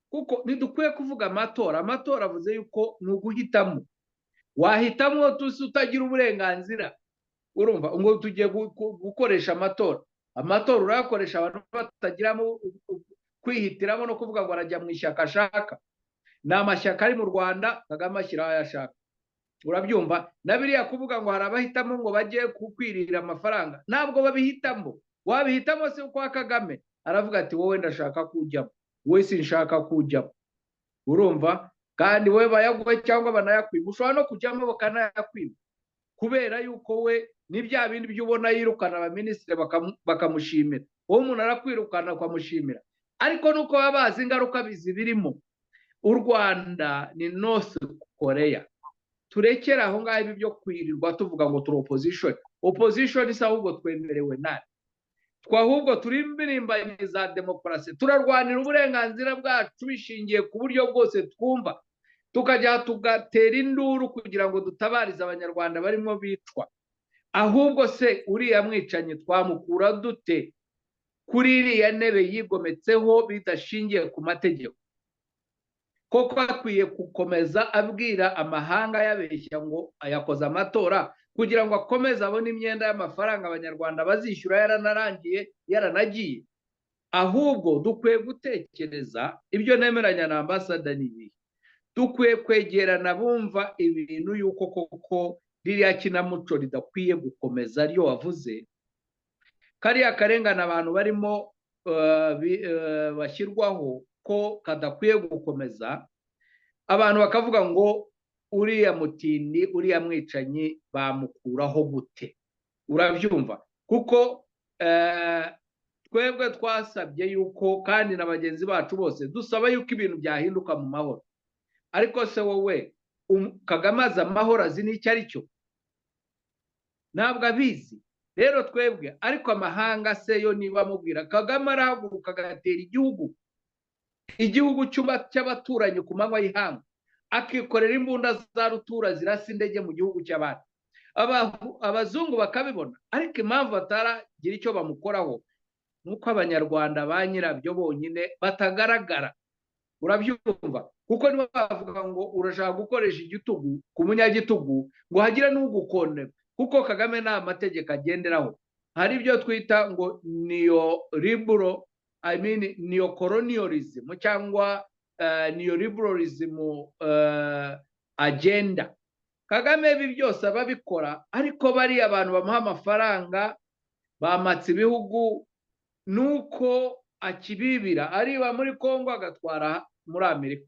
kuko ntidukwiye kuvuga amatora avuze yuko ni uguhitamo wahitamo tusi utagira uburenganzira urumva ngo tugiye gukoresha amatora urayakoresha abantu batagiramo kwihitiramo no kuvuga ngo arajya mu ishyaka ashaka ni amashyaka ari mu Rwanda Kagame ashyiraho ayashaka urabyumva na biriya kuvuga ngo hari abahitamo ngo bajye kukwirira amafaranga ntabwo babihitamo wabihitamo se kwa Kagame aravuga ati wowe ndashaka kujyamo wowe sinshaka kujyamo urumva kandi wowe bayaguhe cyangwa banayakwiba ushobora no kujyamo bakanayakwiba kubera yuko we ni bya bindi by'ubona yirukana abaminisitiri bakamushimira wowe umuntu arakwirukana akamushimira ariko nuko baba bazi ingaruka bizibirimo u Rwanda ni North Korea turekera aho ngaho ibi byo kwirirwa tuvuga ngo turi opposition isa ahubwo twemerewe nani twahubwo turi impirimbanyi za demokarasi turarwanira uburenganzira bwacu bishingiye ku buryo bwose twumva tukajya tugatera induru kugira ngo dutabarize abanyarwanda barimo bicwa ahubwo se uriya mwicanyi twamukura dute kuri iriya ntebe yigometseho bidashingiye ku mategeko koko akwiye gukomeza abwira amahanga yabeshya ngo ayakoze amatora kugira ngo akomeze abone imyenda y'amafaranga abanyarwanda bazishyura yaranarangiye yaranagiye ahubwo dukwiye gutekereza ibyo nemeranya na ambasada n'ibi dukwiye kwegerana bumva ibintu yuko koko ririya kinamuco ridakwiye gukomeza ariyo wavuze kariya karengana abantu barimo bashyirwaho ko kadakwiye gukomeza abantu bakavuga ngo uriya mutindi uriya mwicanyi bamukuraho gute urabyumva kuko twebwe twasabye yuko kandi na bagenzi bacu bose dusaba yuko ibintu byahinduka mu mahoro ariko se wowe Kagame azi amahoro azi n'icyo ari cyo ntabwo abizi rero twebwe ariko amahanga se yo niba amubwira Kagame arahaguruka agatera igihugu cy'abaturanyi ku manywa y'ihanga akikorera imbunda za rutura zirasa indege mu gihugu cy'abandi abazungu bakabibona ariko impamvu bataragira icyo bamukoraho nuko abanyarwanda ba nyirabyo bonyine batagaragara urabyumva kuko niba bavuga ngo urashaka gukoresha igitugu ku munyagitugu ngo hagire n'ugukondera kuko Kagame nta mategeko agenderaho hari ibyo twita ngo neoliberal neocolonialism cyangwa neoliberalism agenda Kagame ibi byose ababikora ariko bari abantu bamuha amafaranga bamatse ibihugu nuko akibibira ariba muri Kongo agatwara muri Amerika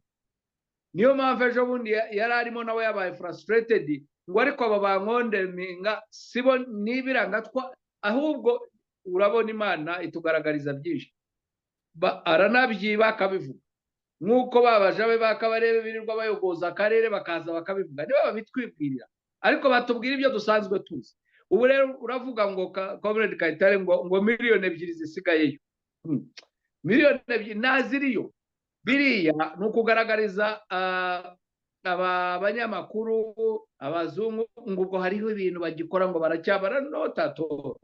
niyo mpamvu ejo bundi yari arimo nawe yabaye frustrated ngo ariko aba bankondeminga sibo nibiranga ahubwo urabona Imana itugaragariza byinshi aranabyiba akabivuga nk'uko babajabe bakabarebe birirwa bayogoza akarere bakaza bakabivuga niba babitwibwirira ariko batubwira ibyo dusanzwe tuzi ubu rero uravuga ngo Comrade Kayitare ngo miliyoni 2 zisigayeyo miliyoni 2 naziriyo biriya ni ukugaragariza abanyamakuru abazungu ngo ubwo hariho ibintu bagikora ngo baracyabara notato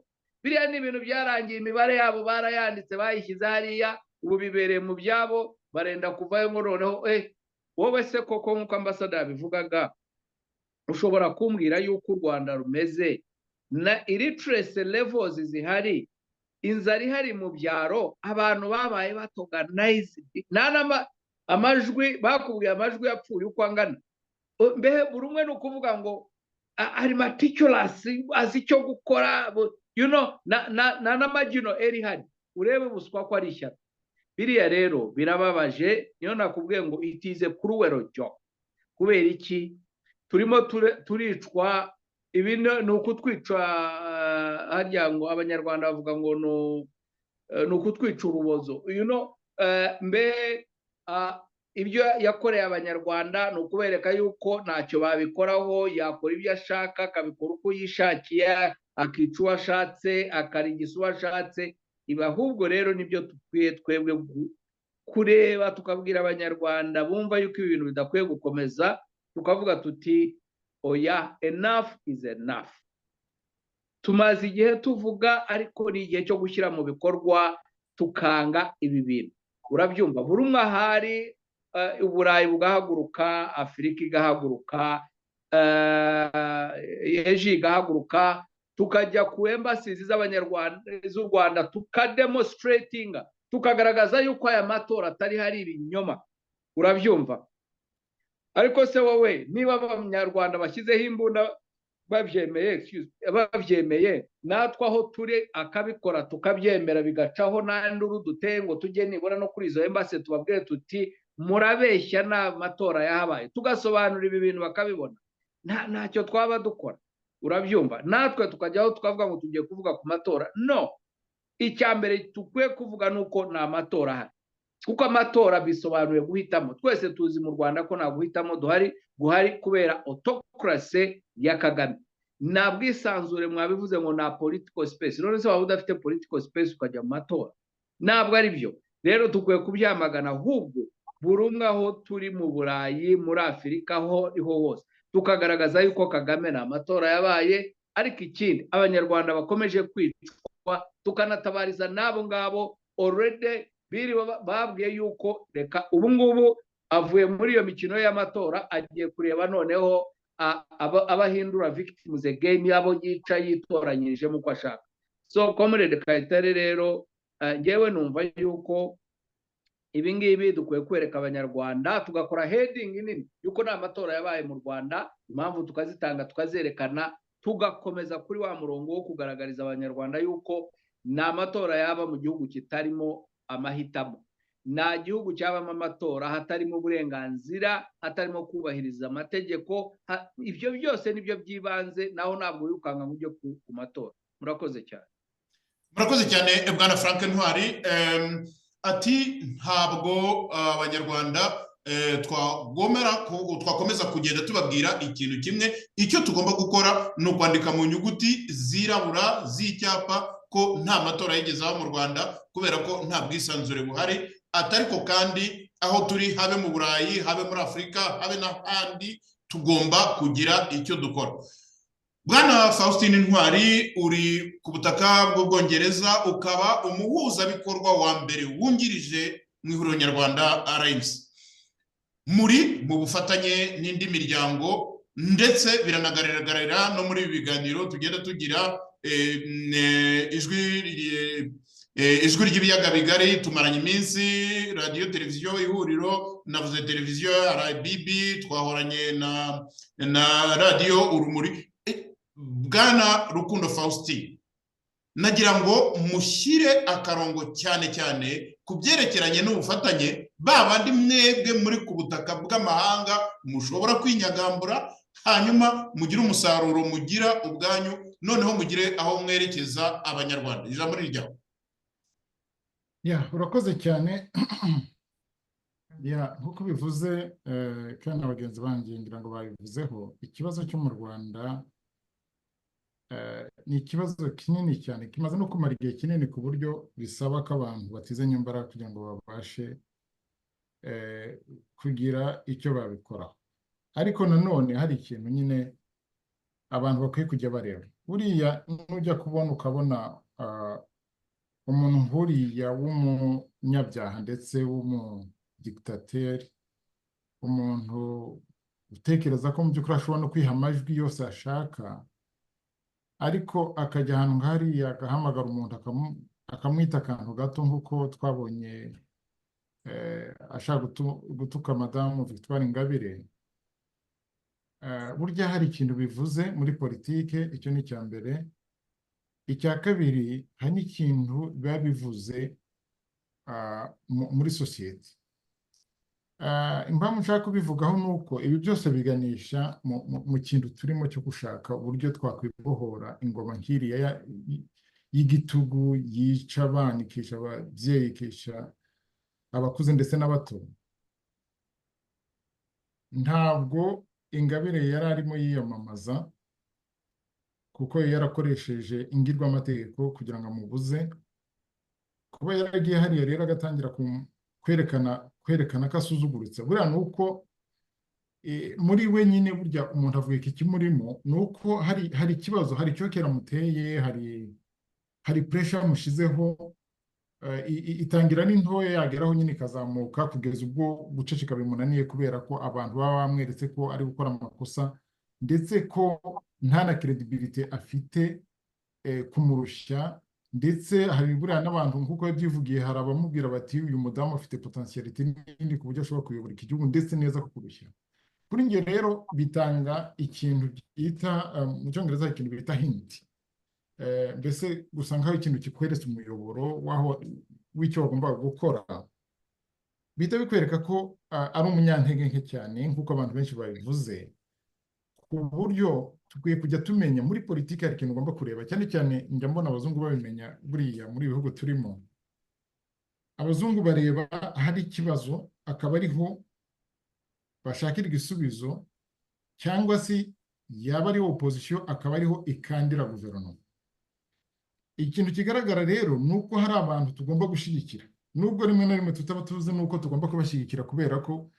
biriya ni ibintu byarangiye imibare yabo barayanditse bayishyize hariya ubu bibereye mu byabo barenda kuvayo ngo noneho wowe se koko nk'uko ambasada yabivugaga ushobora kumbwira yuko u Rwanda rumeze na illiteracy levels zihari inzara ihari mu byaro abantu babaye batoganized amajwi bakubwiye amajwi yapfuye uko angana mbehe buri umwe ni ukuvuga ngo ari meticulous azi icyo gukora na magino eri hari urebe buswa ko ari ishyaka biriya rero birababaje niyo nakubwiye ngo itize cruel job kubera iki turimo turicwa ibi ni ukutwica harya ngo abanyarwanda bavuga ngo ni ukutwica urubozo mbe ibyo yakoreye abanyarwanda ni ukubereka yuko ntacyo babikoraho yakora ibyo ashaka akabikora uko yishakiye akica uwo ashatse akarigisa uwo ashatse ibi ahubwo rero nibyo dukwiye twebwe kureba tukabwira abanyarwanda bumva yuko ibintu bidakwiye gukomeza tukavuga tuti oya enough is enough tumaze igihe tuvuga ariko ni igihe cyo gushyira mu bikorwa tukanga ibi bintu urabyumva buri umwe ahari uburayi bugahaguruka, afurika igahaguruka, eji igahaguruka, tukajya ku embassies z'u Rwanda tukademonstratinga, tukagaragaza yuko aya matora atari hari ibinyoma. Urabyumva? Ariko se wowe niba abanyarwanda bashyizeho imbunda babyemeye, natwe aho turi akabikora tukabyemera bigacaho n'anduru duteye ngo tujye nibura no kuri izo embassy tubabwire tuti murabeshya n'amatora yahabaye, tugasobanura ibi bintu bakabibona, ntacyo twaba dukora. Urabyumva? Natwe tukajyaho tukavuga ngo tugiye kuvuga ku matora. No, icya mbere tukwiye kuvuga nuko nta matora ahari, kuko amatora bisobanuye guhitamo. Twese tuzi mu Rwanda ko nta guhitamo guhari kubera autocracy ya Kagame. Nta bwisanzure, mwabivuze ngo nta political space. None se waba udafite political space ukajya mu matora? Ntabwo ari byo. Rero tukwiye kubyamagana, ahubwo buri umwe aho turi mu Burayi, muri Afurika, aho ariho hose tukagaragaza yuko Kagame nta matora yabaye. Ariko ikindi, abanyarwanda bakomeje kwicwa, tukanatabariza n'abo ngabo already babwiye yuko reka ubu ngubu avuye muri iyo mikino y'amatora, agiye kureba noneho abahindura victims again, abo yica yitoranyirije mu ko ashaka. So Comrade Kayitare, rero ngewe numva yuko ibi ngibi dukwiye kwereka abanyarwanda, tugakora heading nini yuko nta matora yabaye mu Rwanda, impamvu tukazitanga tukazerekana, tugakomeza kuri wa murongo wo kugaragariza abanyarwanda yuko nta matora yaba mu gihugu kitarimo amahitamo, nta gihugu cyabamo amatora hatarimo uburenganzira, hatarimo kubahiriza amategeko. Ibyo byose nibyo byibanze, naho ntabwo wirukanga ngo ujye ku matora. Murakoze cyane. Murakoze cyane Bwana Frank Ntwari. Ati ntabwo abanyarwanda twakomeza kugenda tubabwira ikintu kimwe, icyo tugomba gukora ni ukwandika mu nyuguti zirabura z'icyapa ko nta matora yigeze aba mu Rwanda kubera ko nta bwisanzure buhari. Atariko kandi aho turi, habe mu Burayi, habe muri Afurika, habe n'ahandi, tugomba kugira icyo dukora. Bwana Faustin Ntwari, uri ku butaka bw'Ubwongereza, ukaba umuhuzabikorwa wa mbere wungirije mu ihuriro nyarwanda RNC. Muri mu bufatanye n'indi miryango, ndetse biranagaragarira no muri ibi biganiro tugenda tugira ijwi ry'ibiyaga bigari. Tumaranye iminsi radiyo televiziyo ihuriro, navuze televiziyo RBB, twahoranye na radiyo Urumuri. Bwana Rukundo Faustin, nagira ngo mushyire akarongo cyane cyane ku byerekeranye n'ubufatanye, babandi mwebwe muri ku butaka bw'amahanga mushobora kwinyagambura, hanyuma mugire umusaruro mugira ubwanyu, noneho mugire aho mwerekeza abanyarwanda. Ijambo riryaho. Urakoze cyane. Nk'uko bivuze kandi abagenzi banjye ngira ngo babivuzeho, ikibazo cyo mu Rwanda ni ikibazo kinini cyane, kimaze no kumara igihe kinini ku buryo bisaba ko abantu batizanya imbaraga kugira ngo babashe kugira icyo babikoraho. Ariko nanone hari ikintu nyine abantu bakwiye kujya bareba. Buriya nujya kubona ukabona umuntu nk'uriya w'umunyabyaha ndetse w'umudikitateri, umuntu utekereza ko mu by'ukuri ashobora no kwiha amajwi yose ashaka, ariko akajya ahantu nk'hariya agahamagara umuntu akamwita akantu gato, nk'uko twabonye ashaka gutuka Madamu Victoire Ingabire. Burya hari ikintu bivuze muri politike, icyo ni icya mbere. Icya kabiri, hari n'ikintu biba bivuze muri sosiyete. Impamvu nshaka kubivugaho ni uko ibi byose biganisha mu kintu turimo cyo gushaka uburyo twakwibohora ingoma nk'iriya y'igitugu yica abana, ikisha ababyeyi, ikisha abakuze ndetse n'abato. Ntabwo Ingabire yari arimo yiyamamaza kuko yarakoresheje ingirwamategeko kugira ngo amubuze. Kuba yaragiye hariya rero agatangira kwerekana ko asuzuguritse, buriya ni uko muri we nyine burya umuntu avuga iki kimurimo, ni uko hari ikibazo, hari icyokera muteye, hari pressure yamushizeho, itangira n'intoya yageraho nyine ikazamuka kugeza ubwo guceceka bimunaniye kubera ko abantu baba bamweretse ko ari gukora amakosa ndetse ko nta na credibility afite kumurusha, ndetse hari buriya n'abantu nk'uko yabyivugiye, hari abamubwira bati uyu mudamu afite potentiality nini ku buryo ashobora kuyobora iki gihugu ndetse neza kukurusha. Kuri njye rero bitanga ikintu bita mu cyongereza ikintu bita hint, mbese gusa nk'aho ikintu kikweretse umuyoboro w'icyo wagombaga gukora, bihita bikwereka ko ari umunyantege nke cyane nk'uko abantu benshi babivuze, ku buryo tukwiye kujya tumenya muri politiki hari ikintu ugomba kureba, cyane cyane njya mbona abazungu babimenya buriya muri ibihugu turimo. Abazungu bareba hari ikibazo akaba ariho bashakira igisubizo, cyangwa se yaba ari opposition akaba ariho ikandira guverinoma. Ikintu kigaragara rero ni uko hari abantu tugomba gushyigikira, nubwo rimwe na rimwe tutaba tuzi nuko tugomba kubashyigikira, kubera ko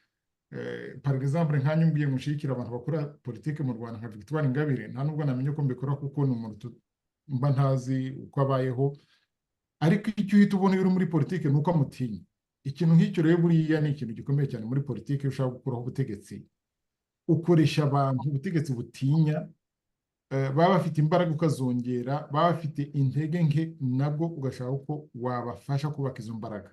par exemple nkanyu mbwiye mushyigikira abantu bakora politiki mu Rwanda nka Victoire Ingabire, nta nubwo namenye ko mbikora kuko ni umuntu mba ntazi uko abayeho, ariko icyo uhita ubona uri muri politiki ni uko amutinya. Ikintu nk'icyo rero buriya ni ikintu gikomeye cyane muri politiki. Ushaka gukuraho ubutegetsi ukoresha abantu ubutegetsi butinya, baba bafite imbaraga ukazongera, baba bafite intege nke nabwo ugashaka uko wabafasha kubaka izo mbaraga.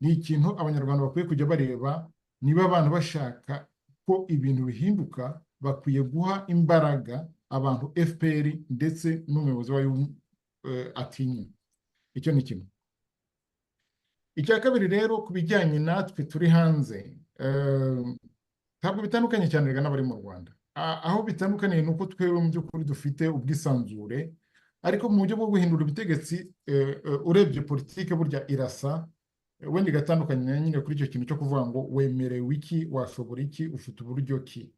Ni ikintu abanyarwanda bakwiye kujya bareba, niba abantu bashaka ko ibintu bihinduka bakwiye guha imbaraga abantu FPR ndetse n'umuyobozi wayo atinya. Icyo ni kimwe. Icya kabiri rero ku bijyanye natwe turi hanze, ntabwo bitandukanye cyane n'abari mu Rwanda. Aho bitandukaniye ni uko twebwe mu by'ukuri dufite ubwisanzure, ariko mu buryo bwo guhindura ubutegetsi urebye politiki burya irasa, wenda igatandukanye nyine kuri icyo kintu cyo kuvuga ngo wemerewe iki, washobora iki, ufite uburyo ki.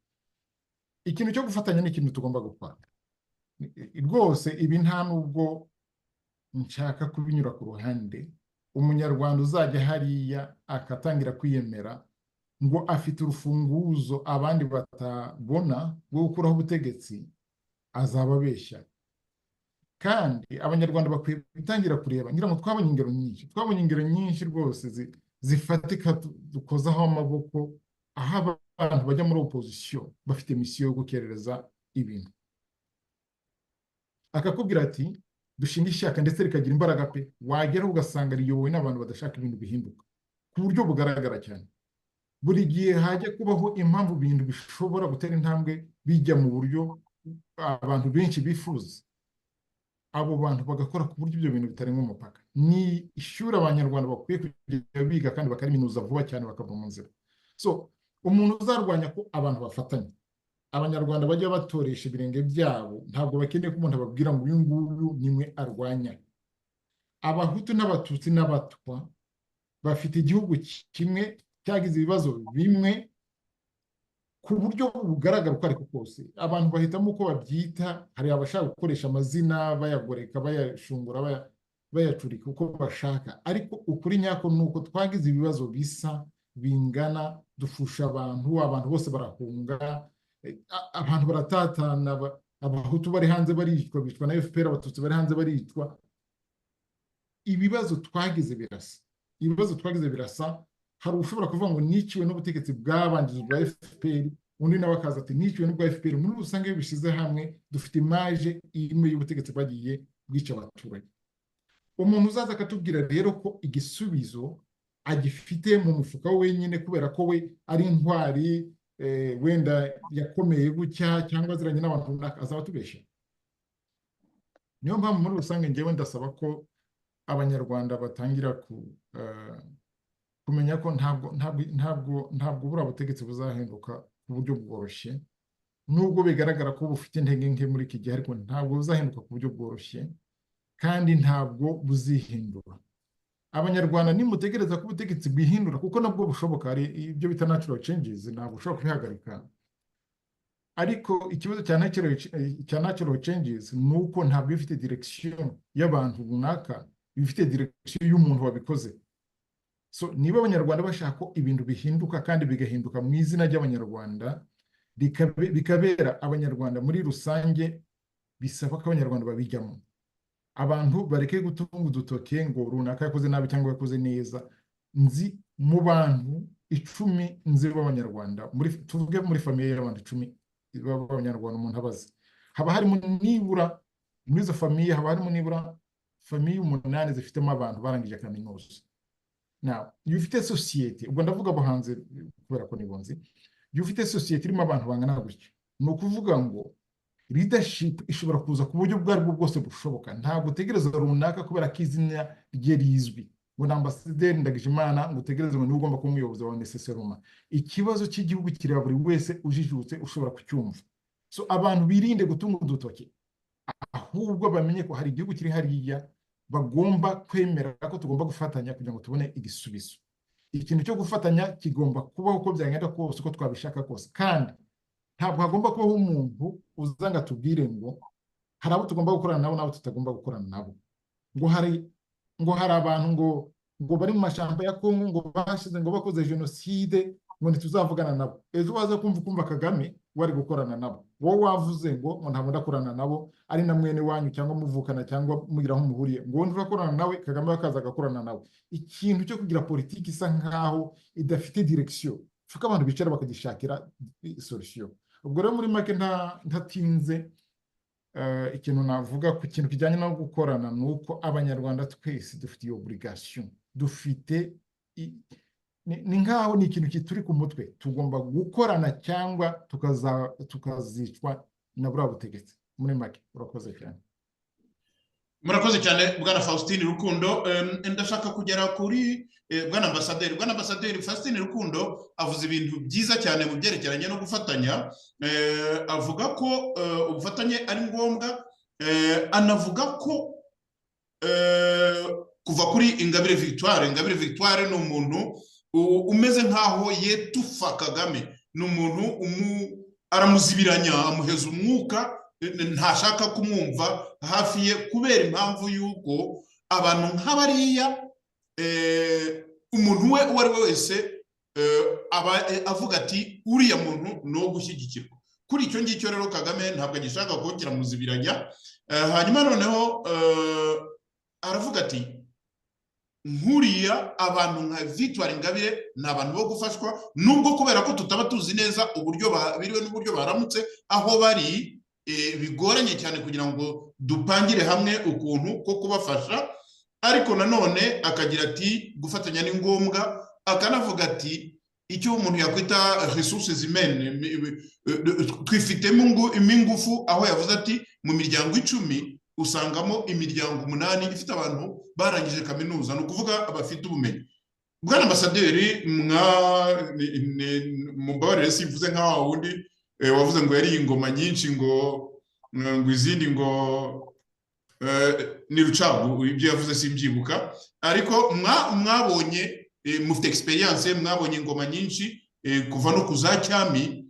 Ikintu cyo gufatanya ni ikintu tugomba gukora rwose. Ibi nta nubwo nshaka kubinyura ku ruhande. Umunyarwanda uzajya hariya akatangira kwiyemera ngo afite urufunguzo abandi batabona rwo gukuraho ubutegetsi, azaba abeshya. Kandi abanyarwanda bakwiye gutangira kureba, ngira ngo twabonye ingero nyinshi rwose zifatika dukozaho amaboko, aho abantu bajya muri opposition bafite misiyo yo gukerereza ibintu, akakubwira ati dushinga ishyaka ndetse rikagira imbaraga pe, wageraho ugasanga riyobowe n'abantu badashaka ibintu bihinduka ku buryo bugaragara cyane. Buri gihe hajya kubaho impamvu ibintu bishobora gutera intambwe bijya mu buryo abantu benshi bifuza, abo bantu bagakora ku buryo ibyo bintu bitarenga umupaka. Ni ishuri abanyarwanda bakwiye kujya biga kandi bakariminuza vuba cyane bakava mu nzira. So umuntu uzarwanya ko abantu bafatanya, abanyarwanda bajya batoresha ibirenge byabo, ntabwo bakeneye ko umuntu ababwira ngo uyu nguyu nimwe arwanya. Abahutu n'abatutsi n'abatwa bafite igihugu kimwe cyagize ibibazo bimwe ku buryo bugaragara uko ariko kose. Abantu bahitamo uko babyita, hari abashaka gukoresha amazina bayagoreka, bayashungura, bayacurika uko bashaka, ariko ukuri nyako ni uko twagize ibibazo bisa bingana, dufusha abantu bose barahunga, abantu baratatana, abahutu bari hanze baricwa, bicwa na FPR, abatutsi bari hanze baricwa. Ibibazo twagize birasa. Hari ushobora kuvuga ngo niciwe n'ubutegetsi bwabanjije bwa FPR, undi nawe akaza ati niciwe n'ubwa FPR. Muri rusange iyo bishyize hamwe dufite imaje imwe y'ubutegetsi bwagiye bwica abaturage. Umuntu uzaza akatubwira rero ko igisubizo agifite mu mufuka wenyine kubera ko we ari intwari, wenda yakomeye gutya cyangwa aziranye n'abantu runaka, azaba atubeshya. Niyo mpamvu muri rusange njyewe ndasaba ko abanyarwanda batangira kumenya ko ntabwo buriya butegetsi buzahinduka ku buryo bworoshye, nubwo bigaragara ko bufite intege nke muri iki gihe, ariko ntabwo buzahinduka ku buryo bworoshye kandi ntabwo buzihindura. Abanyarwanda nimutegereza ko ubutegetsi bwihindura, kuko nabwo bushoboka, hari ibyo bita natural changes, ntabwo ushobora kubihagarika. Ariko ikibazo cya natural changes ni uko ntabwo bifite direction y'abantu runaka, bifite direction y'umuntu wabikoze. So niba abanyarwanda bashaka ko ibintu bihinduka kandi bigahinduka mu izina ry'abanyarwanda, bikabera abanyarwanda muri rusange, bisaba ko abanyarwanda babijyamo. abantu bareke gutunga udutoke ngo runaka yakoze nabi cyangwa yakoze neza. Nzi mu bantu 10 nzi b'Abanyarwanda, tuvuge muri famiye y'abantu 10 b'Abanyarwanda umuntu abazi, haba harimo nibura muri izo famiye haba harimo nibura famiye 8 zifitemo abantu barangije kaminuza. Now, iyo ufite sosiyete, ubwo ndavuga abo hanze kubera ko nibonzi, iyo ufite sosiyete irimo abantu bangana gutya, ni ukuvuga ngo leadership ishobora kuza ku buryo ubwo aribwo bwose bushoboka. Ntabwo utegereza runaka kubera ko izina rye rizwi ngo na Ambasaderi Ndagijimana ngo utegereze ngo niwe ugomba kuba umuyobozi wa necessairement. Ikibazo cy'igihugu kireba buri wese ujijutse ushobora kucyumva. So abantu birinde gutunga udutoki, ahubwo bamenye ko hari igihugu kiri hariya, bagomba kwemera ko tugomba gufatanya kugira ngo tubone igisubizo. Ikintu cyo gufatanya kigomba kubaho uko byagenda kose, uko twabishaka kose, kandi ntabwo hagomba kubaho umuntu uzanga tubwire ngo hari abo tugomba gukorana nabo n'abo tutagomba gukorana nabo, ngo hari abantu ngo bari mu mashyamba ya Kongo ngo bashize ngo bakoze jenoside ngo ntituzavugana nabo. Ejo waza kumva Kagame wari gukorana nabo, wowe wavuze ngo ntabwo ndakorana nabo, ari na mwene wanyu cyangwa muvukana cyangwa mugira aho muhuriye, ngo nturakorana nawe, Kagame akaza agakorana nawe. Ikintu cyo kugira politiki isa nkaho idafite direction, fuka abantu bicara bakagishakira solution. Ubwo rero muri make ntatinze, ikintu navuga ku kintu kijyanye no gukorana ni uko Abanyarwanda twese dufite iyo obligation, dufite ni nkaho ni ikintu kituri ku mutwe, tugomba gukorana cyangwa tukazicwa na buriya butegetsi. Muri make urakoze cyane. Murakoze cyane Bwana Faustin Rukundo. Ndashaka kugera kuri Bwana Ambasaderi. Bwana Ambasaderi Faustin Rukundo avuze ibintu byiza cyane mu byerekeranye no gufatanya. Avuga ko ubufatanye ari ngombwa, anavuga ko kuva kuri Ingabire Victoire ni umuntu umeze nkaho yetufa Kagame, ni umuntu aramuzibiranya, amuheza umwuka, ntashaka kumwumva hafi ye kubera impamvu yuko abantu nk'abariya umuntu we uwo ari we wese aba avuga ati uriya muntu ni uwo gushyigikirwa. Kuri icyo ngicyo rero Kagame ntabwo agishaka ko kiramuzibiranya. Hanyuma noneho aravuga ati nkuriya abantu nka Victoire Ingabire ni abantu bo gufashwa, nubwo kubera ko tutaba tuzi neza uburyo biriwe n'uburyo baramutse aho bari, bigoranye cyane kugira ngo dupangire hamwe ukuntu ko kubafasha. Ariko nanone akagira ati gufatanya ni ngombwa, akanavuga ati icyo umuntu yakwita resources humaines, twifitemo ingufu, aho yavuze ati mu miryango 10 usangamo imiryango 8 ifite abantu barangije kaminuza, ni ukuvuga abafite ubumenyi. Bwana Ambasaderi, mumbabarire simvuze nka wundi wavuze ngo yari ingoma nyinshi ngo izindi ngo ni rucagu, ibyo yavuze simbyibuka, ariko mwabonye, mufite experience, mwabonye ingoma nyinshi kuva no kuza cyami.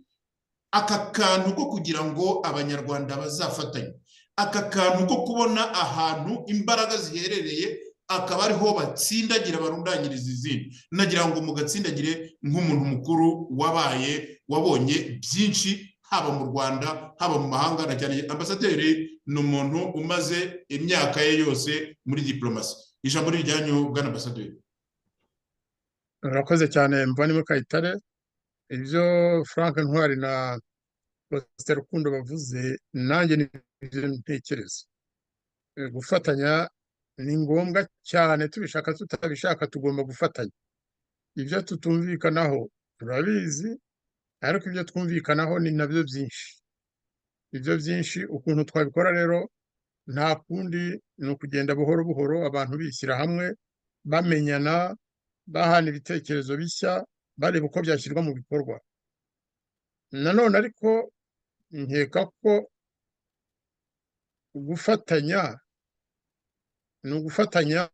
Aka kantu ko kugira ngo Abanyarwanda bazafatanye, aka kantu ko kubona ahantu imbaraga ziherereye akaba ariho batsindagira barundanyiriza izindi, nagira ngo mugatsindagire nk'umuntu mukuru wabonye byinshi haba mu Rwanda haba mu mahanga. Na cyane Ambasaderi ni umuntu umaze imyaka ye yose muri diplomasi. Ijambo rijyanyu Bwana Ambasaderi. Urakoze cyane Muvandimwe Kayitare. Ibyo Frank Ntwari na Faustin Rukundo bavuze nanjye nibyo ntekereza. Gufatanya ni ngombwa cyane, tubishaka tutabishaka tugomba gufatanya. Ibyo tutumvikanaho turabizi, ariko ibyo twumvikanaho ni nabyo byinshi. Ibyo byinshi ukuntu twabikora rero nta kundi, ni ukugenda buhoro buhoro, abantu bishyira hamwe, bamenyana, bahana ibitekerezo bishya, bareba uko byashyirwa mu bikorwa. Nanone ariko nkeka ko gufatanya ni ugufatanya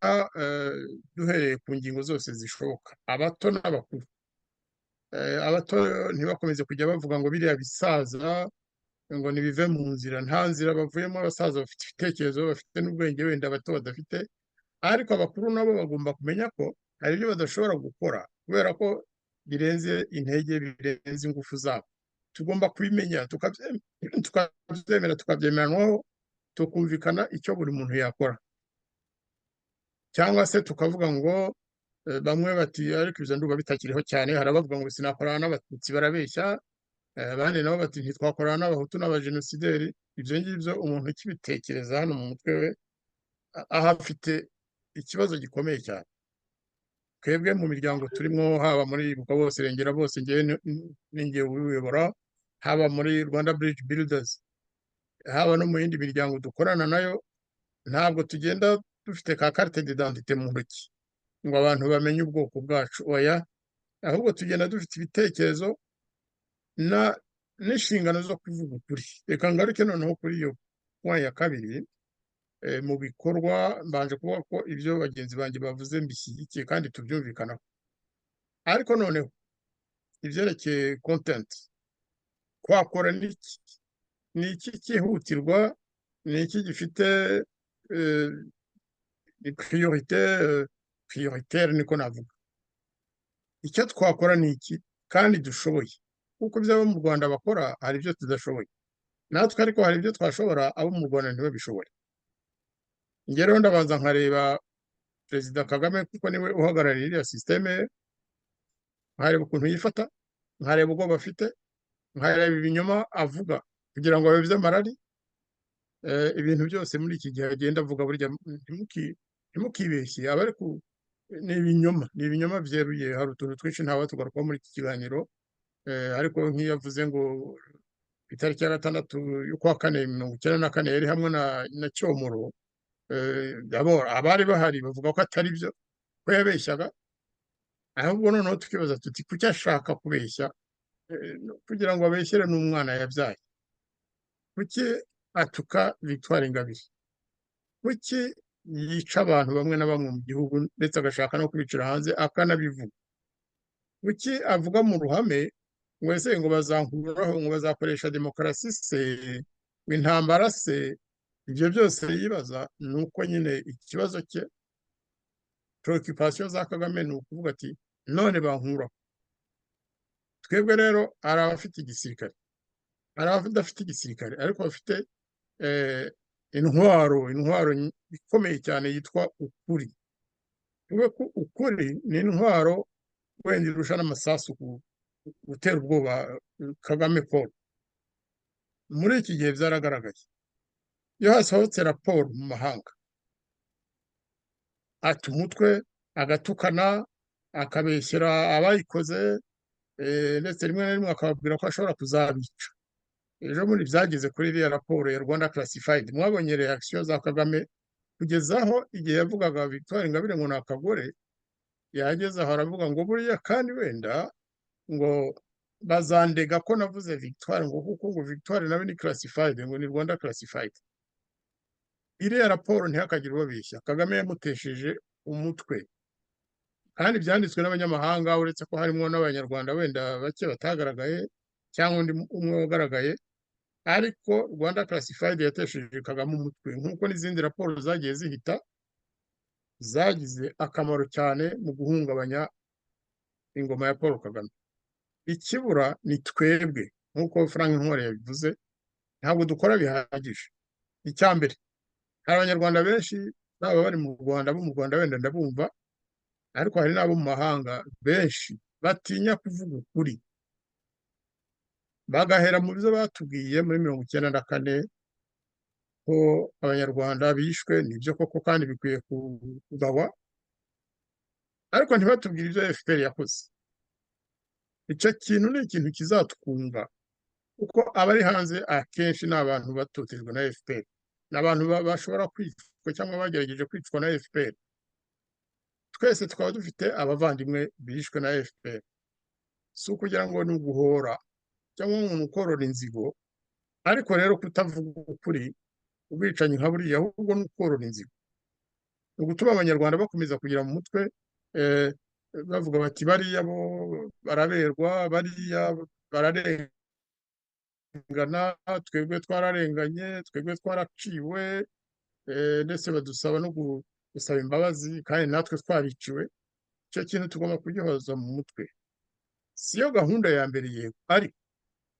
duhereye ku ngingo zose zishoboka, abato n'abakuru. Abato ntibakomeze kujya bavuga ngo biriya bisaza ngo nibive mu nzira. Nta nzira bavuyemo, abasaza bafite ibitekerezo, bafite n'ubwenge wenda abato badafite. Ariko abakuru nabo bagomba kumenya ko hari ibyo badashobora gukora kubera ko birenze intege, birenze ingufu zabo. Tugomba kubimenya, tukabyemera, tukabyemeranaho, tukumvikana icyo buri muntu yakora. cyangwa se tukavuga ngo bamwe bati ariko ibyo ndumva bitakiriho cyane, hari abavuga ngo sinakorana n'abatutsi barabeshya, abandi nabo bati ntitwakorana n'abahutu n'abajenosideri. Ibyo ngibyo umuntu ukibitekereza hano mu mutwe we aho afite ikibazo gikomeye cyane. Twebwe mu miryango turimo, haba muri Ibuka Bose Rengera Bose ngewe ninjye uyobora, haba muri Rwanda Bridge Builders, haba no mu yindi miryango dukorana nayo, ntabwo tugenda dufite ka carte d'identité mu ntoki ngo abantu bamenye ubwoko bwacu, oya, ahubwo tugenda dufite ibitekerezo n'inshingano zo kuvuga ukuri. Reka ngaruke noneho kuri iyo point ya kabiri. Mu bikorwa mbanje kuvuga ko ibyo bagenzi banjye bavuze mbishyigikiye kandi tubyumvikanaho, ariko noneho ibyerekeye content twakora n'iki, ni iki cyihutirwa, ni iki gifite prioritaire niko navuga. Icyo twakora ni iki kandi dushoboye, kuko ibyo abo mu Rwanda bakora hari ibyo tudashoboye, natwe ariko hari ibyo twashobora abo mu Rwanda ntibabishobore. Njye rero ndabanza nkareba Perezida Kagame kuko niwe uhagarariye iriya sisiteme, nkareba ukuntu yifata, nkareba ubwo bafite, nkareba ibinyoma avuga kugira ngo babibye amarari. Ibintu byose muri iki gihe agenda avuga burya ntimukibeshye, aba ari ni ibinyoma byeruye. Hari utuntu twinshi ntawe tugarukaho muri iki kiganiro, ariko nk'iyo avuze ngo itariki ya 6 y'ukwa 4 1994 yari hamwe na Cyomoro, abari bahari bavuga ko atari byo, ko yabeshyaga. Ahubwo noneho tukibaza tuti kuki ashaka kubeshya, kugira ngo abeshyere n'umwana yabyaye? Kuki atuka Victoire Ingabire? Kuki yica abantu bamwe na bamwe mu gihugu ndetse agashaka no kubicira hanze akanabivuga? Kuki avuga mu ruhame ngo ese ngo bazankuraho, ngo bazakoresha demokarasi se, intambara se? Ibyo byose yibaza ni uko nyine ikibazo cye, preoccupation za Kagame ni ukuvuga ati none bankuraho. Twebwe rero hari abafite igisirikare, hari abadafite igisirikare, ariko bafite intwaro ikomeye cyane yitwa ukuri. Tuvuge ko ukuri ni intwaro wenda irusha n'amasasu gutera ubwoba Kagame Paul. Muri iki gihe byaragaragaye, iyo hasohotse raporo mu mahanga ata umutwe, agatukana, akabeshyera abayikoze, ndetse rimwe na rimwe akababwira ko ashobora kuzabica. Ejo muri byageze kuri iriya raporo ya Rwanda Classified, mwabonye reaction za Kagame kugeza aho igihe yavugaga Victoire Ingabire ngo ni akagore, yageze aho aravuga ngo buriya kandi wenda ngo bazandega ko navuze Victoire, ngo kuko ngo Victoire nawe ni classified, ngo ni Rwanda Classified. Iriya raporo ntihakagire ubabeshya, Kagame yamutesheje umutwe, kandi byanditswe n'abanyamahanga, uretse ko harimo n'abanyarwanda wenda bake batagaragaye cyangwa undi umwe wagaragaye, ariko Rwanda Classified yatesheje Kagame umutwe, nk'uko n'izindi raporo zagiye zihita zagize akamaro cyane mu guhungabanya ingoma ya Paul Kagame. Ikibura ni twebwe, nk'uko Frank Ntwari yabivuze, ntabwo dukora bihagije. Icya mbere, hari abanyarwanda benshi baba bari mu Rwanda, bo mu Rwanda wenda ndabumva, ariko hari n'abo mu mahanga benshi batinya kuvuga ukuri, bagahera mu byo batubwiye muri 1994 ko abanyarwanda bishwe. Nibyo koko kandi bikwiye kugawa, ariko ntibatubwire ibyo FPR yakoze. Icyo kintu ni ikintu kizatwunga, kuko abari hanze akenshi ni abantu batotejwe na FPR, n'abantu bashobora kwicwa cyangwa bagerageje kwicwa na FPR. Twese tukaba dufite abavandimwe bishwe na FPR. Si ukugira ngo ni uguhora cyangwa umuntu ukorora inzigo, ariko rero kutavuga ukuri, ubwicanyi nka buriya, ahubwo ni ukorora inzigo, ni ugutuma abanyarwanda bakomeza kugira mu mutwe bavuga bati bariya bo baraberwa, bariya bararengana, twebwe twararenganye, twebwe twaraciwe, ndetse badusaba no gusaba imbabazi kandi natwe twariciwe. Icyo kintu tugomba kugihoza mu mutwe. Siyo gahunda ya mbere yego, ariko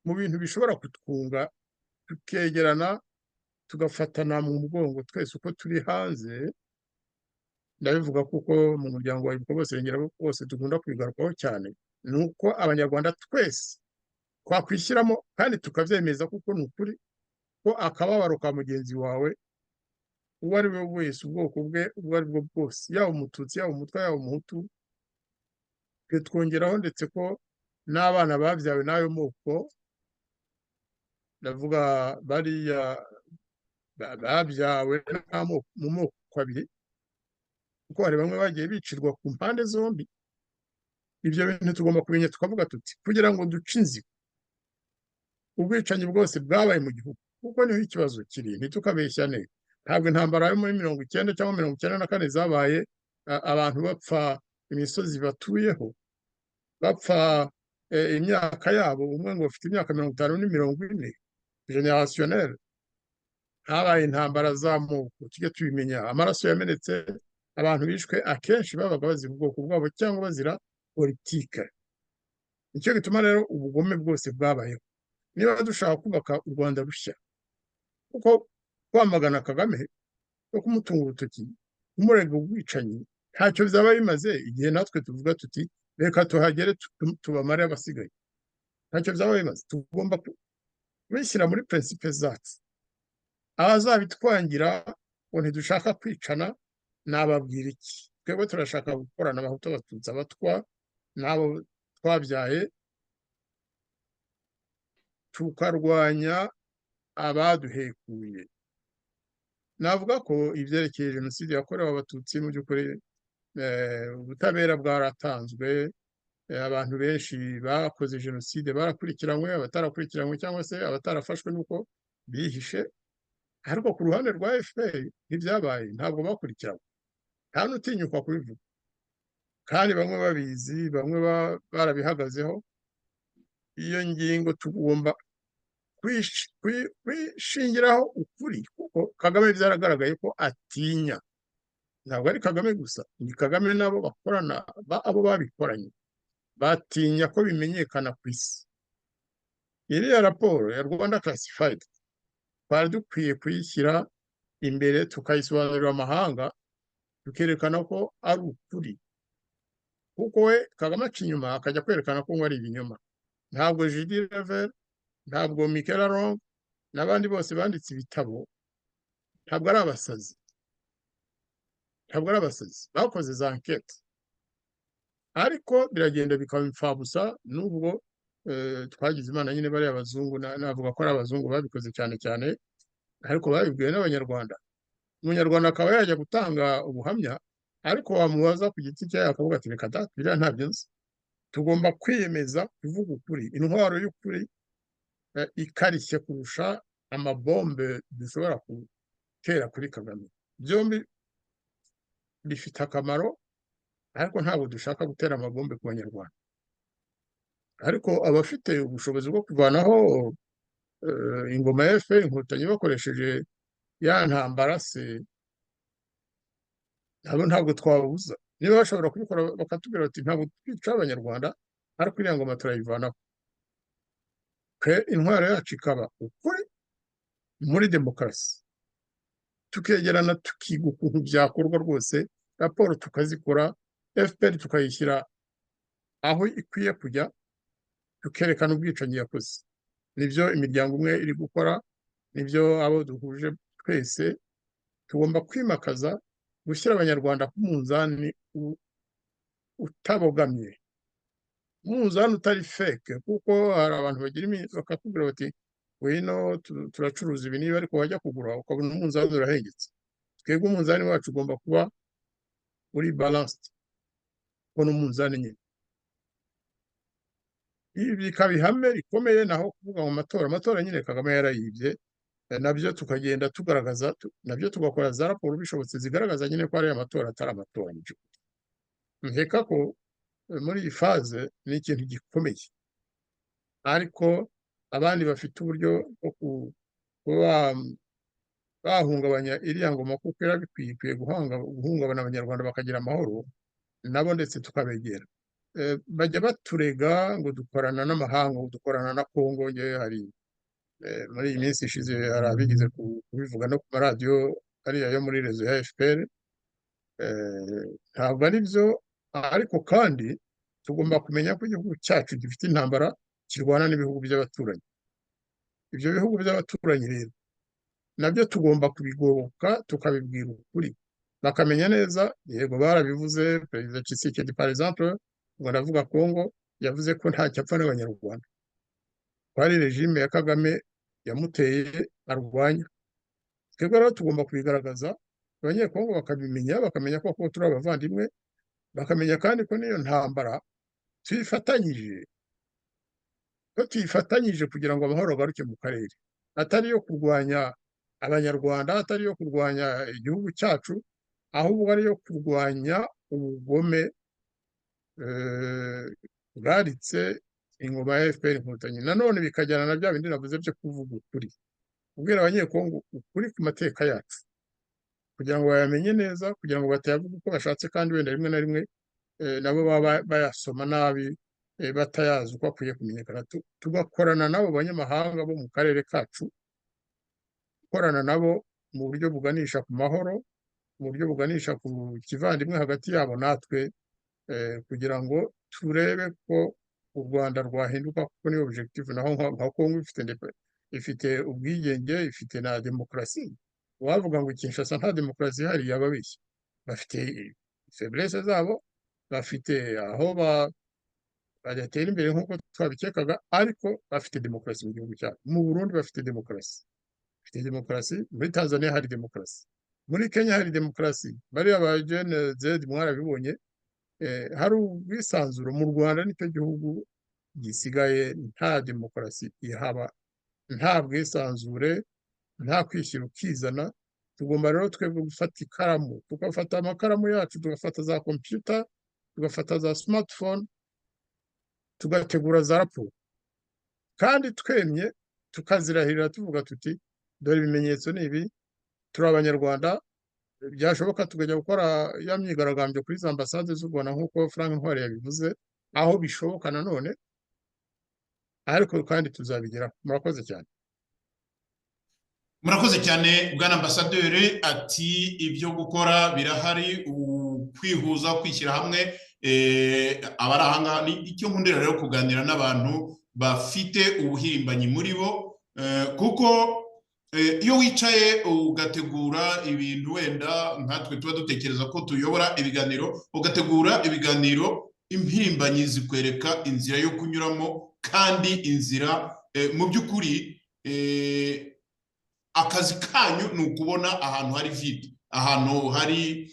mu bintu bishobora kutwunga, tukegerana, tugafatana mu mugongo twese uko turi hanze, ndabivuga kuko mu muryango wa Ibuka bose rengera bose dukunda kubigarukaho cyane, ni uko abanyarwanda twese twakwishyiramo kandi tukabyemeza kuko ni ukuri ko akababaro ka mugenzi wawe uwo ari we wese ubwoko bwe ubwo ari bwo bwose, yaba umututsi yaba umutwa yaba umuhutu, twongeraho ndetse ko n'abana babyawe n'ayo moko, ndavuga bariya babyawe mu moko abiri, kuko hari bamwe bagiye bicirwa ku mpande zombi. Ibyo bintu tugomba kumenya tukavuga tuti kugira ngo duce inzigo ubwicanyi bwose bwabaye mu gihugu, kuko niho ikibazo kiri, ntitukabeshyane. Ntabwo intambara yo muri 1990 cyangwa 1994 zabaye abantu bapfa imisozi batuyeho, bapfa imyaka yabo, umwe ngo bafite imyaka 50 n'40 generationnel. Habaye intambara z'amoko, tujye tubimenya. Amaraso yamenetse, abantu bishwe akenshi babaga bazira ubwoko bwabo cyangwa bazira politike. Nicyo gituma rero ubugome bwose bwabayeho. Niba dushaka kubaka u Rwanda rushya, kuko kwamagana Kagame no kumutunga urutoki umurega ubwicanyi ntacyo bizaba bimaze, igihe natwe tuvuga tuti reka tuhagere tubamare abasigaye, ntacyo bizaba bimaze. Tugomba kubishyira muri principe zacu. Abazabitwangira ngo ntidushaka kwicana, nababwira iki? Twebwe turashaka gukorana, abahutu, abatutsi, abatwa n'abo twabyaye, tukarwanya abaduhekuye. Navuga ko ibyerekeye jenoside yakorewe abatutsi mu by'ukuri ubutabera bwaratanzwe, abantu benshi bakoze jenoside barakurikiranywe, abatarakurikiranywe cyangwa se abatarafashwe nuko bihishe, ariko ku ruhande rwa FPR ntibyabaye, ntabwo bakurikiranywe, nta n'utinyuka kubivuga, kandi bamwe babizi, bamwe barabihagazeho. Iyo ngingo tugomba kwishingiraho ukuri, kuko Kagame byaragaragaye ko atinya. Ntabwo ari Kagame gusa, ni Kagame nabo bakorana, abo babikoranye batinya ko bimenyekana ku isi. Iriya raporo ya Rwanda Classified twari dukwiye kuyishyira imbere, tukayisobanurira amahanga, tukerekana ko ari ukuri, kuko we Kagame aca inyuma akajya kwerekana ko ngo ari ibinyoma. Ntabwo Judy Rever, ntabwo Michael Arong n'abandi bose banditse ibitabo ntabwo ari abasazi, ntabwo ari abasazi, bakoze za enquete, ariko biragenda bikaba imfabusa. Nubwo twagize Imana nyine bariya abazungu, navuga ko ari abazungu babikoze cyane cyane, ariko babibwiwe n'abanyarwanda. Umunyarwanda akaba yajya gutanga ubuhamya, ariko wamubaza ku giti cye akavuga ati reka da, biriya ntabyo nzi. Tugomba kwiyemeza kuvuga ukuri. Intwaro y'ukuri ikarishye kurusha amabombe dushobora gutera kuri Kagame. Byombi bifite akamaro, ariko ntabwo dushaka gutera amabombe ku banyarwanda. Ariko abafite ubushobozi bwo kuvanaho ingoma ya FPR inkotanyi bakoresheje ya ntambara se, ntabwo twabuza. Niba bashobora kubikora bakatubwira bati ntabwo twica abanyarwanda, ariko iriya ngoma turayivanaho, intwaro yacu ikaba ukuri muri demokarasi, tukegerana tukiga ukuntu byakorwa rwose, raporo tukazikora, FPR tukayishyira aho ikwiye kujya, tukerekana ubwicanyi yakoze. Nibyo imiryango imwe iri gukora, nibyo abo duhuje twese tugomba kwimakaza, gushyira abanyarwanda ku munzani utabogamye, umunzani utari feke, kuko hari abantu bagira bakakubwira bati wino turacuruza ibi niba, ariko wajya kugura ukabona umunzani urahengetse. Twebwe umunzani wacu ugomba kuba uri balanced, ubona umunzani nyine. Ibi bikaba ihame rikomeye. Naho kuvuga mu amatora nyine Kagame yarayibye, nabyo tukagenda tugaragaza, nabyo tugakora za raporo bishobotse zigaragaza nyine ko ari amatora atari amatora. Nkeka ko muri iyi faze ni ikintu gikomeye, ariko abandi bafite uburyo bwo kuba bahungabanya iriya ngoma, kuko bikwiye guhungabana abanyarwanda bakagira amahoro, nabo ndetse tukabegera. Bajya baturega ngo dukorana n'amahanga, dukorana na Kongo. Hari muri iyi minsi ishize hari abigize kubivuga no ku maradiyo ariya yo muri rezo ya FPR, ntabwo ari byo, ariko kandi tugomba kumenya ko igihugu cyacu gifite intambara kirwana n'ibihugu by'abaturanyi. Ibyo bihugu by'abaturanyi rero nabyo tugomba kubigoboka tukabibwira ukuri, bakamenya neza. Yego barabivuze, perezida Tshisekedi par exemple, ngo ndavuga Kongo, yavuze ko ntacyo apfa n'abanyarwanda, ko ari regime ya Kagame yamuteye arwanya. Twebwe rero tugomba kubigaragaza, abanyekongo bakabimenya, bakamenya ko turi abavandimwe, bakamenya kandi ko n'iyo ntambara tuyifatanyije kugira ngo amahoro agaruke mu karere, atari iyo kurwanya abanyarwanda, atari iyo kurwanya igihugu cyacu, ahubwo ari iyo kurwanya ubugome bwaritse ingoma ya FPR Inkotanyi. Nanone bikajyana na bya bindi navuze byo kuvuga ukuri, kubwira abanyekongo ukuri ku mateka yacu, kugira ngo bayamenye neza, kugira ngo batayavuga uko bashatse, kandi wenda rimwe na rimwe nabo baba bayasoma nabi, batayazi uko akwiye kumenyekana. Tugakorana nabo banyamahanga bo mu karere kacu, gukorana nabo mu buryo buganisha ku mahoro, mu buryo buganisha ku kivandimwe hagati yabo natwe, kugira ngo turebe ko u Rwanda rwahinduka, kuko niyo objective. Naho nka Kongo ifite ubwigenge, ifite na demokarasi. Wavuga ngo Kinshasa nta demokarasi ihari yaba abeshya. Bafite faiblesse zabo, bafite aho badatera imbere nk'uko twabikekaga, ariko bafite demokarasi mu gihugu cyabo. Mu Burundi bafite demokarasi, muri Tanzania hari demokarasi, muri Kenya hari demokarasi. Bariya ba Gen Z mwarabibonye, hari ubwisanzure. Mu Rwanda nicyo gihugu gisigaye nta demokarasi ihaba, nta bwisanzure, nta kwishyira ukizana. Tugomba rero twebwe gufata ikaramu, tugafata amakaramu yacu, tugafata za computer, tugafata za smartphone, tugategura za raporo, kandi twemye tukazirahirira tuvuga tuti dore ibimenyetso ni ibi, turi abanyarwanda. Byashoboka tukajya gukora ya myigaragambyo kuri za ambasade z'u Rwanda nk'uko Frank Ntwari yabivuze, aho bishoboka nanone, ariko kandi tuzabigeraho. Murakoze cyane. Murakoze cyane bwana ambasaderi. Ati ibyo gukora birahari, kwihuza, kwishyira hamwe, abari ahangaha. Icyo nkundira rero kuganira n'abantu bafite ubuhirimbanyi muri bo, kuko iyo wicaye ugategura ibintu, wenda nkatwe tuba dutekereza ko tuyobora ibiganiro, ugategura ibiganiro, impirimbanyi zikwereka inzira yo kunyuramo, kandi inzira mu by'ukuri akazi kanyu ni ukubona ahantu hari vide, ahantu hari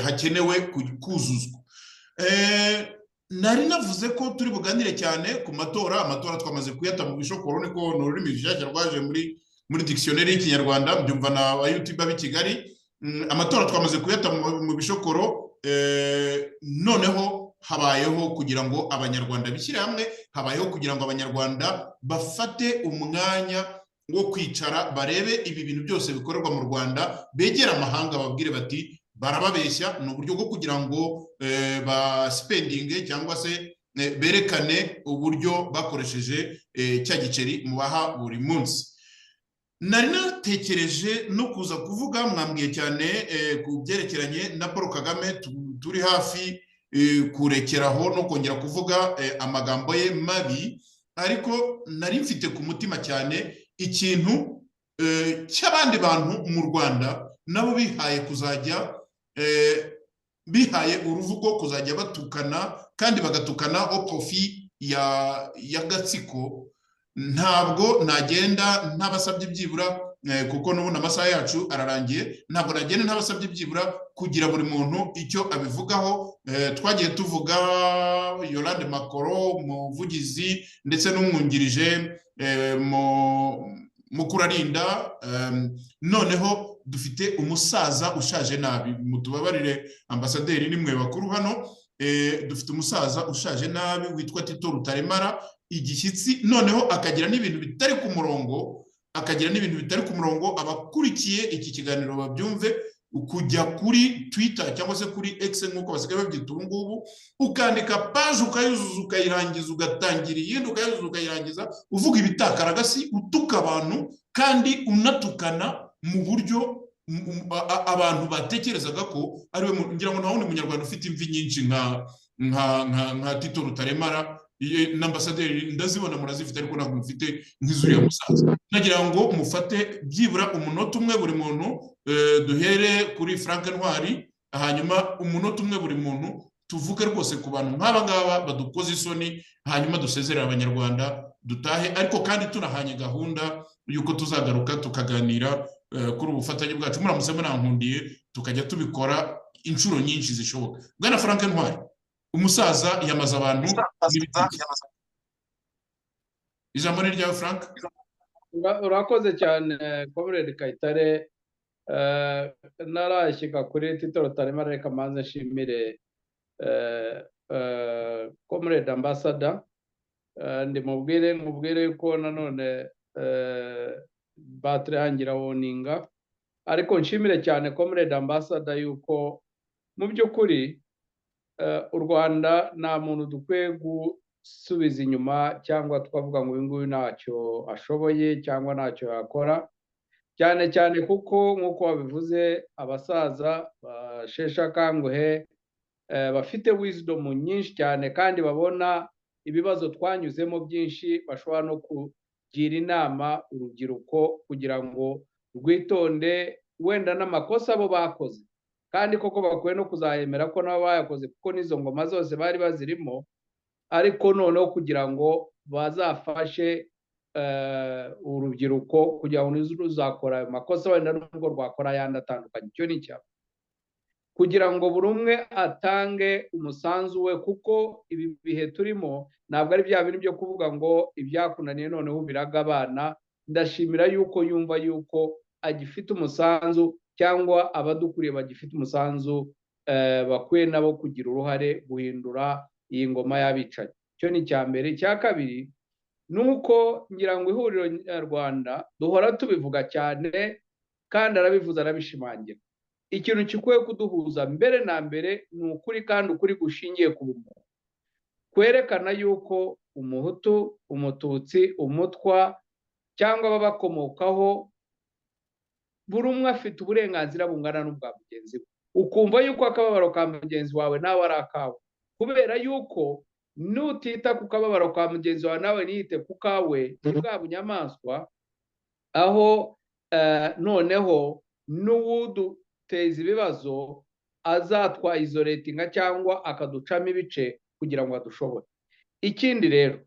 hakenewe kuzuzwa. Nari navuze ko turi buganire cyane ku matora. Amatora twamaze kuyata mu bishokoro, niko ni ururimi rushyashya rwaje muri dictionnaire y'ikinyarwanda, byumva na ba YouTube b'i Kigali. Amatora twamaze kuyata mu bishokoro, noneho habayeho kugira ngo abanyarwanda bishyire hamwe, habayeho kugira ngo abanyarwanda bafate umwanya wo kwicara barebe ibi bintu byose bikorerwa mu Rwanda, begera amahanga babwire bati barababeshya. Ni uburyo bwo kugira ngo baspendinge cyangwa se berekane uburyo bakoresheje cya giceri mubaha buri munsi. Nari natekereje no kuza kuvuga, mwambwiye cyane ku byerekeranye na Paul Kagame, turi hafi kurekeraho no kongera kuvuga amagambo ye mabi, ariko nari mfite ku mutima cyane ikintu cy'abandi bantu mu Rwanda nabo bihaye kuzajya bihaye uruvugo kuzajya batukana, kandi bagatukana au profit y'agatsiko. Ntabwo nagenda ntabasabye byibura, kuko n'ubundi amasaha yacu ararangiye, ntabwo nagenda ntabasabye byibura kugira buri muntu icyo abivugaho. Twagiye tuvuga Yolande Makoro, umuvugizi ndetse n'umwungirije Mukurarinda, noneho dufite umusaza ushaje nabi. Mutubabarire ambasaderi, ni mwe bakuru hano. Dufite umusaza ushaje nabi witwa Tito Rutaremara, igishyitsi, noneho akagira n'ibintu bitari ku murongo. Abakurikiye iki kiganiro babyumve, kujya kuri Twitter cyangwa se kuri X nk'uko basigaye babyita ubu ngubu, ukandika page ukayuzuza ukayirangiza, ugatangira iyindi ukayuzuza ukayirangiza, uvuga ibitakaragasi, utuka abantu, kandi unatukana mu buryo abantu batekerezaga ko ari we ngira ngo nta wundi munyarwanda ufite imvi nyinshi nka Tito Rutaremara n'ambasaderi ndazibona murazifite ariko ntabwo mufite nk'izuriya musaza. Nagira ngo mufate byibura umunota umwe buri muntu, duhere kuri Frank Ntwari, hanyuma umunota umwe buri muntu tuvuge rwose ku bantu nk'aba ngaba badukoze isoni, hanyuma dusezerera abanyarwanda dutahe, ariko kandi tunahanye gahunda y'uko tuzagaruka tukaganira kuri ubufatanye bwacu. Muramutse munankundiye tukajya tubikora inshuro nyinshi zishoboka. Bwana Frank Ntwari, umusaza yamaze abantu ijambo ni ryawe Frank. Urakoze cyane Comrade Kayitare. Narashyika kuri Tito Rutaremara, reka manze nshimire Comrade Ambassador, mubwire ko nanone batrehangira woninga, ariko nshimire cyane Comrade Ambassador yuko mu by'ukuri u Rwanda nta muntu dukwiye gusubiza inyuma cyangwa twavuga ngo uyu nguyu ntacyo ashoboye cyangwa ntacyo yakora, cyane cyane kuko nk'uko wabivuze abasaza basheshe akanguhe bafite wisdom nyinshi cyane kandi babona ibibazo twanyuzemo byinshi, bashobora no kugira inama urubyiruko kugira ngo rwitonde wenda n'amakosa abo bakoze, kandi koko bakwiye no kuzayemera ko nabo bayakoze kuko n'izo ngoma zose bari bazirimo, ariko noneho kugira ngo bazafashe urubyiruko kugira ngo ruzakora ayo makosa wenda nubwo rwakora ayandi atandukanye. Icyo ni icyabo, kugira ngo buri umwe atange umusanzu we, kuko ibi bihe turimo ntabwo ari bya bintu byo kuvuga ngo ibyakunaniye noneho biraga abana. Ndashimira yuko yumva yuko agifite umusanzu, cyangwa abadukuriye bagifite umusanzu, bakwiye nabo kugira uruhare guhindura iyi ngoma y'abicanyi. Icyo ni icya mbere. Icya kabiri nuko ngira ngo ihuriro nyarwanda duhora tubivuga cyane kandi arabivuza arabishimangira, ikintu gikwiye kuduhuza mbere na mbere ni ukuri, kandi ukuri gushingiye ku bumuntu, kwerekana yuko umuhutu, umututsi, umutwa cyangwa ababakomokaho buri umwe afite uburenganzira bungana n'ubwa mugenzi we, ukumva yuko akababaro ka mugenzi wawe nawe ari akawe, kubera yuko nutita ku kababaro ka mugenzi wawe nawe niyite ku kawe, ni bwa bunyamaswa aho noneho n'uwuduteza ibibazo azatwayizoretinga cyangwa akaducamo ibice kugira ngo adushobore. Ikindi rero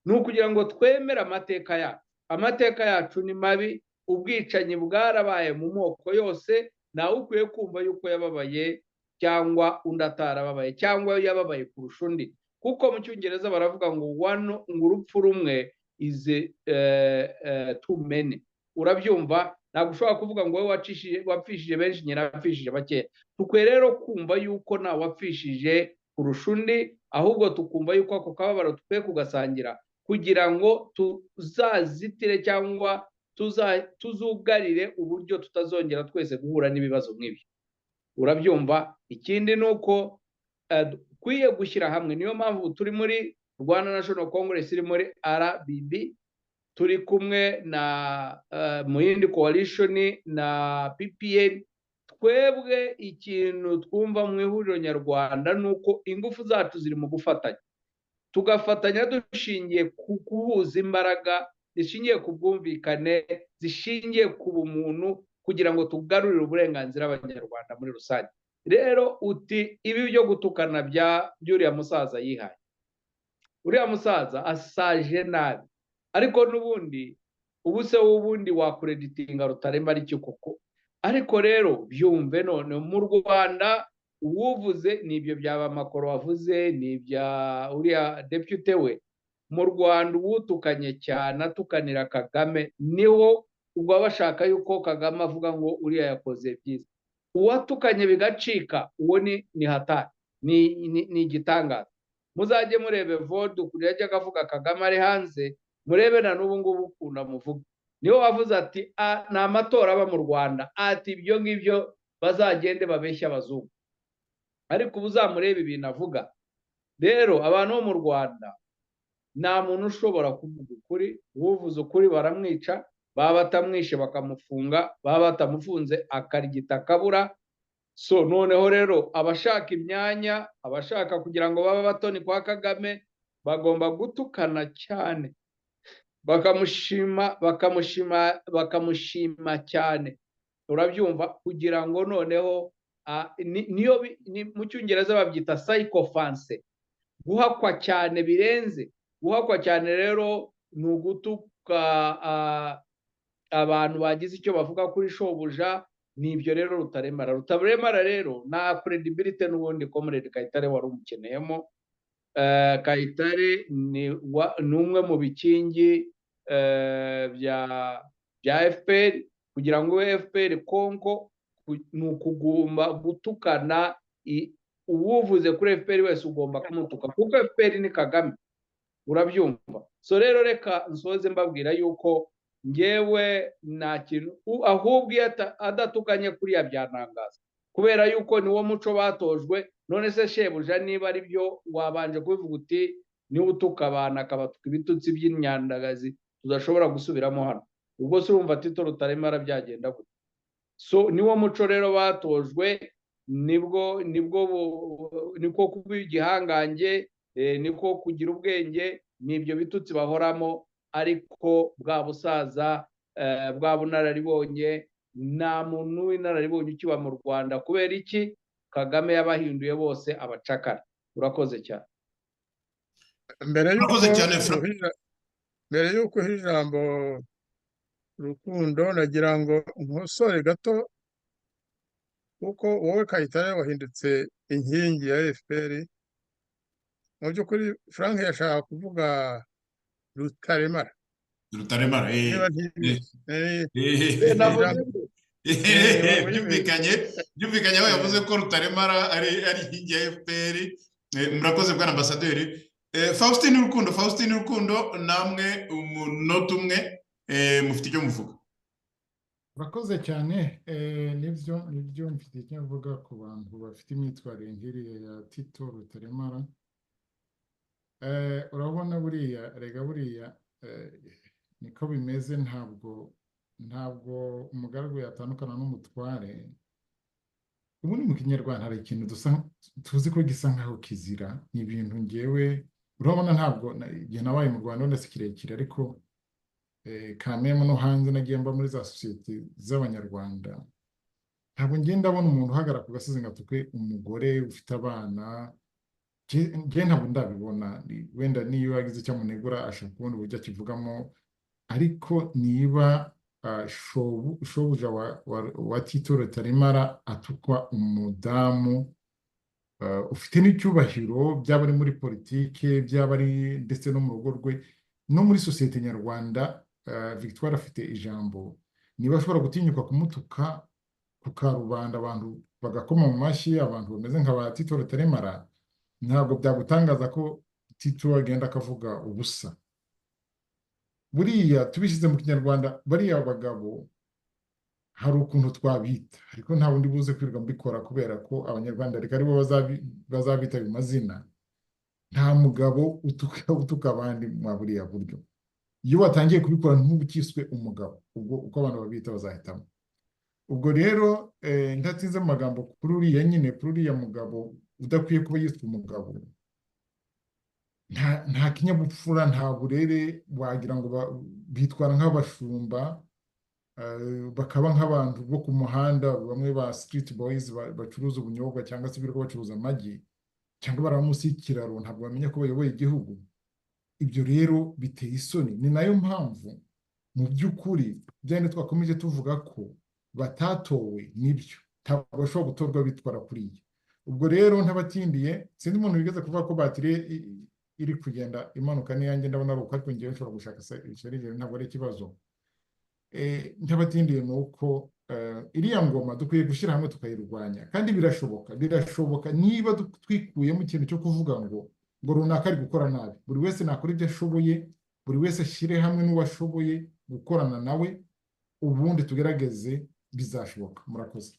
ni ukugira ngo twemere amateka yacu. Amateka yacu ni mabi, ubwicanyi bwarabaye mu moko yose, nawe ukwiye kumva yuko yababaye cyangwa undi atarababaye cyangwa yababaye kurusha undi, kuko mu cyongereza baravuga ngo urupfu rumwe is too many. Urabyumva? Ntabwo ushobora kuvuga ngo wowe wapfishije benshi, nyina wapfishije bakeya. Tukwiye rero kumva yuko nta wapfishije kurusha undi, ahubwo tukumva yuko ako kababaro tukwiye kugasangira kugira ngo tuzazitire cyangwa tuzugarire uburyo tutazongera twese guhura n'ibibazo nk'ibi. Urabyumva? Ikindi ni uko dukwiye gushyira hamwe. Niyo mpamvu turi muri Rwanda National Congress, iri muri RBB, turi kumwe na mu yindi coalition na PPN. Twebwe ikintu twumva mu ihuriro nyarwanda ni uko ingufu zacu ziri mu gufatanya, tugafatanya dushingiye ku kuhuza imbaraga zishingiye ku bwumvikane, zishingiye ku bumuntu, kugira ngo tugarurire uburenganzira abanyarwanda muri rusange. Rero uti ibi byo gutukana by'uriya musaza yihaye, uriya musaza asaje nabi, ariko n'ubundi ubu se w'ubundi wakureditinga Rutaremara ari cyo koko. Ariko rero byumve none mu Rwanda uwuvuze n'ibyo byaba Makoro wavuze, n'ibya uriya deputy we. Mu Rwanda uwutukanye cyane atukanira Kagame niho ubwo bashaka yuko Kagame avuga ngo uriya yakoze byiza. Uwatukanye bigacika uwo ni hatari, ni igitangaza. Muzajye murebe Vodu kuri yajya akavuga Kagame ari hanze, murebe na n'ubu ngubu ukunda muvuga. Niho wavuze ati ni amatora aba mu Rwanda, ati ibyo ngibyo bazagende babeshya abazungu. Ariko uzamurebe ibintu avuga. Rero abantu bo mu Rwanda nta muntu ushobora kuvuga ukuri, uvuze ukuri baramwica, baba batamwishe bakamufunga, baba batamufunze akarigita akabura. So noneho rero abashaka imyanya, abashaka kugira ngo babe batoni kwa Kagame bagomba gutukana cyane, bakamushima cyane, urabyumva, kugira ngo noneho niyo mu cyongereza babyita psychophance, guhakwa cyane birenze. Guhakwa cyane rero ni ugutuka abantu bagize icyo bavuga kuri shobuja. Nibyo rero Rutaremara rero nta credibility n'ubundi Comrade Kayitare wari umukeneyemo. Kayitare ni umwe mu bikingi bya FPR, kugira ngo FPR konko ni ukugomba gutukana. Uwuvuze kuri FPR wese ugomba kumutuka, kuko FPR ni Kagame, urabyumva. So rero reka nsoze mbabwira yuko ngewe nta kintu ahubwo adatukanye kuriya byantangaza, kubera yuko niwo muco batojwe. None se shebuja niba ari byo wabanje kubivuga uti niwe utuka abantu akabatuka ibitutsi by'imyandagazi tudashobora gusubiramo hano, ubwo se urumva Tito Rutaremara byagenda gute? So niwo muco rero batojwe, niko kuba igihangange, niko kugira ubwenge, n'ibyo bitutsi bahoramo. Ariko bwa busaza, bwa bunararibonye, nta muntu w'inararibonye ukiba mu Rwanda. Kubera iki? Kagame yabahinduye bose abacakara. Urakoze cyane. Mbere y'uko ijambo Rukundo, nagira ngo nkosore gato, kuko wowe Kayitare wahindutse inkingi ya FPR. Mu by'ukuri Frank yashaka kuvuga Rutaremara. Byumvikanye aho yavuze ko Rutaremara ari inkingi ya FPR. Murakoze bwana ambasaderi. Faustin Rukundo, namwe umunota umwe mufite icyo muvuga. Urakoze cyane. Nibyo mfite icyo mvuga ku bantu bafite imyitwarire nk'iriya ya Tito Rutaremara. Urabona buriya niko bimeze. Ntabwo umugaragu yatandukana n'umutware. Ubundi mu Kinyarwanda hari ikintu tuzi ko gisa nkaho kizira. Ni ibintu ngewe urabona, ntabwo igihe nabaye mu Rwanda wenda si kirekire, ariko kameme no hanze nagiye mba muri za sosiyete z'Abanyarwanda, ntabwo ngenda abona umuntu uhagarara ku gasozi ngo atuke umugore ufite abana. Ngewe ntabwo ndabibona. Wenda niyo yagize icyo amunegura ashaka kubona uburyo akivugamo, ariko niba shobuja wa Tito Rutaremara atukwa umudamu ufite n'icyubahiro, byaba ari muri politike, byaba ari ndetse no mu rugo rwe no muri sosiyete nyarwanda, Victoire afite ijambo, niba ashobora gutinyuka kumutuka ku karubanda abantu bagakoma mu mashyi, abantu bameze nka ba Tito Rutaremara, ntabwo byagutangaza ko Tito agenda akavuga ubusa. Buriya tubishyize mu Kinyarwanda, bariya bagabo hari ukuntu twabita, ariko nta wundi buze kwirirwa mbikora kubera ko Abanyarwanda reka aribo bazabita ayo mazina. Nta mugabo utuka abandi mwa buriya buryo. Iyo watangiye kubikora ntubukiswe umugabo, ubwo uko abantu babita bazahitamo. Ubwo rero ntatinze mu magambo kuri uriya mugabo udakwiye kuba yitwa umugabo. Nta kinyabupfura, nta burere, wagira ngo bitwara nk'abashumba, bakaba nk'abantu bo ku muhanda, bamwe ba street boys bacuruza ubunyobwa cyangwa se birirwa bacuruza amagi, cyangwa baraba munsi y'ikiraro, ntabwo bamenya ko bayoboye igihugu. Ibyo rero biteye isoni. Ni nayo mpamvu mu by'ukuri byane twakomeje tuvuga ko batatowe, nibyo ntabwo bashobora gutorwa bitwara kuriya. Ubwo rero ntabatindiye, sinzi umuntu wigeze kuvuga ko batiri iri kugenda imanuka n'iyanjye ndabona ari uko, ariko ngewe nshobora gushaka serivisi, ntabwo ari ikibazo. Ntabatindiye ni uko iriya ngoma dukwiye gushyira hamwe tukayirwanya, kandi birashoboka niba twikuyemo ikintu cyo kuvuga ngo runaka ari gukora nabi. Buri wese nakora ibyo ashoboye, buri wese ashyire hamwe n'uwashoboye gukorana nawe, ubundi tugerageze, bizashoboka. Murakoze.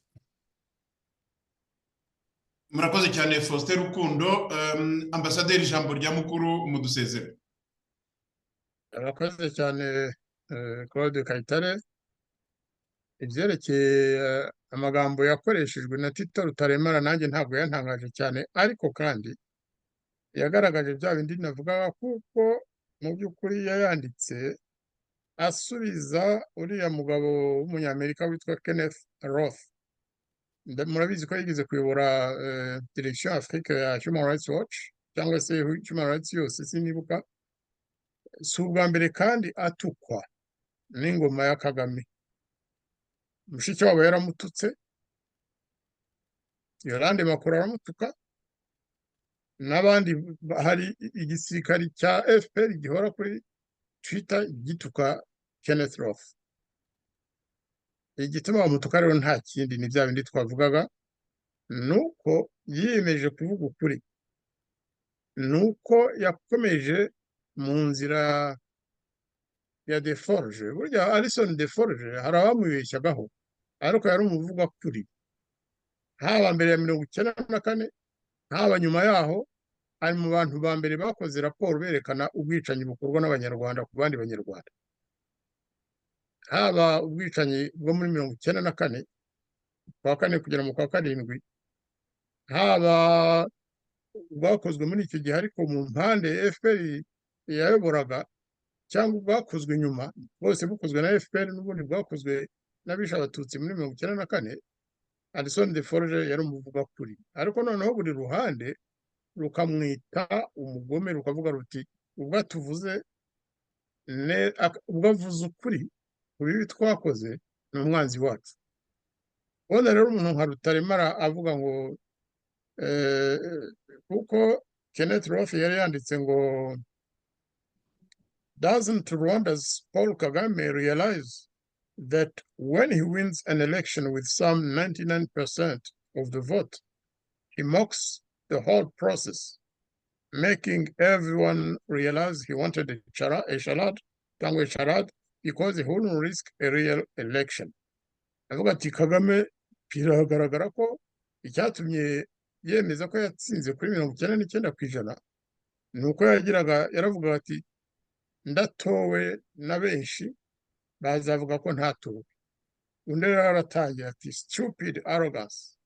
Murakoze cyane Faustin Rukundo. Ambasaderi, ijambo rya mukuru mudusezere. Murakoze cyane Claude Kayitare ibyerekeye amagambo yakoreshejwe na Tito Rutaremara nanjye ntabwo yantangaje cyane ariko kandi yagaragaje bya bindi navugaga kuko mu by'ukuri yayanditse asubiza uriya mugabo w'umunyamerika witwa Kenneth Roth. Murabizi ko yigeze kuyobora direction Afrique ya Human Rights Watch cyangwa se Human Rights yose sinibuka. Si ubwa mbere kandi atukwa n'ingoma ya Kagame. Mushiki wabo yaramututse, Yolande Makuru aramutuka, n'abandi hari igisirikari cya FPR gihora kuri Twitter gituka Kenneth Roth. Igituma bamutuka rero nta kindi ni bya bindi twavugaga, nuko yiyemeje kuvuga ukuri, nuko yakomeje mu nzira ya Deforge. Burya Alison Deforge hari abamwibeshyagaho ariko yari umuvuga kuri, haba mbere ya 1994 haba nyuma yaho. Ari mu bantu ba mbere bakoze raporo berekana ubwicanyi bukorwa n'abanyarwanda ku bandi banyarwanda, haba ubwicanyi bwo muri 1994 kwa kane kugera mu kwa karindwi, haba ubwakozwe muri icyo gihe ariko mu mpande FPR yayoboraga, cyangwa ubwakozwe nyuma bwose bukozwe na FPR n'ubundi bwakozwe n'abishe abatutsi muri 1994. Alison Deforge yari umuvuga kuri, ariko noneho buri ruhande rukamwita umugome, rukavuga ruti ubwo atuvuze ubwo avuze ukuri ku bibi twakoze ni umwanzi wacu. Ubona rero umuntu nka Rutaremara avuga ngo kuko Kenneth Roth yari yanditse ngo doesn't Rwanda's Paul Kagame realize that when he wins an election with some 99% of the vote, he mocks the whole process, making everyone realize he wanted a charade, because he wouldn't risk a real election. Avuga ati Kagame biragaragara ko icyatumye yemeza ko yatsinze kuri 99% nuko yaravuga ati ndatowe na benshi bazavuga ko ntatowe. Undi rero aratangira ati stupid arrogance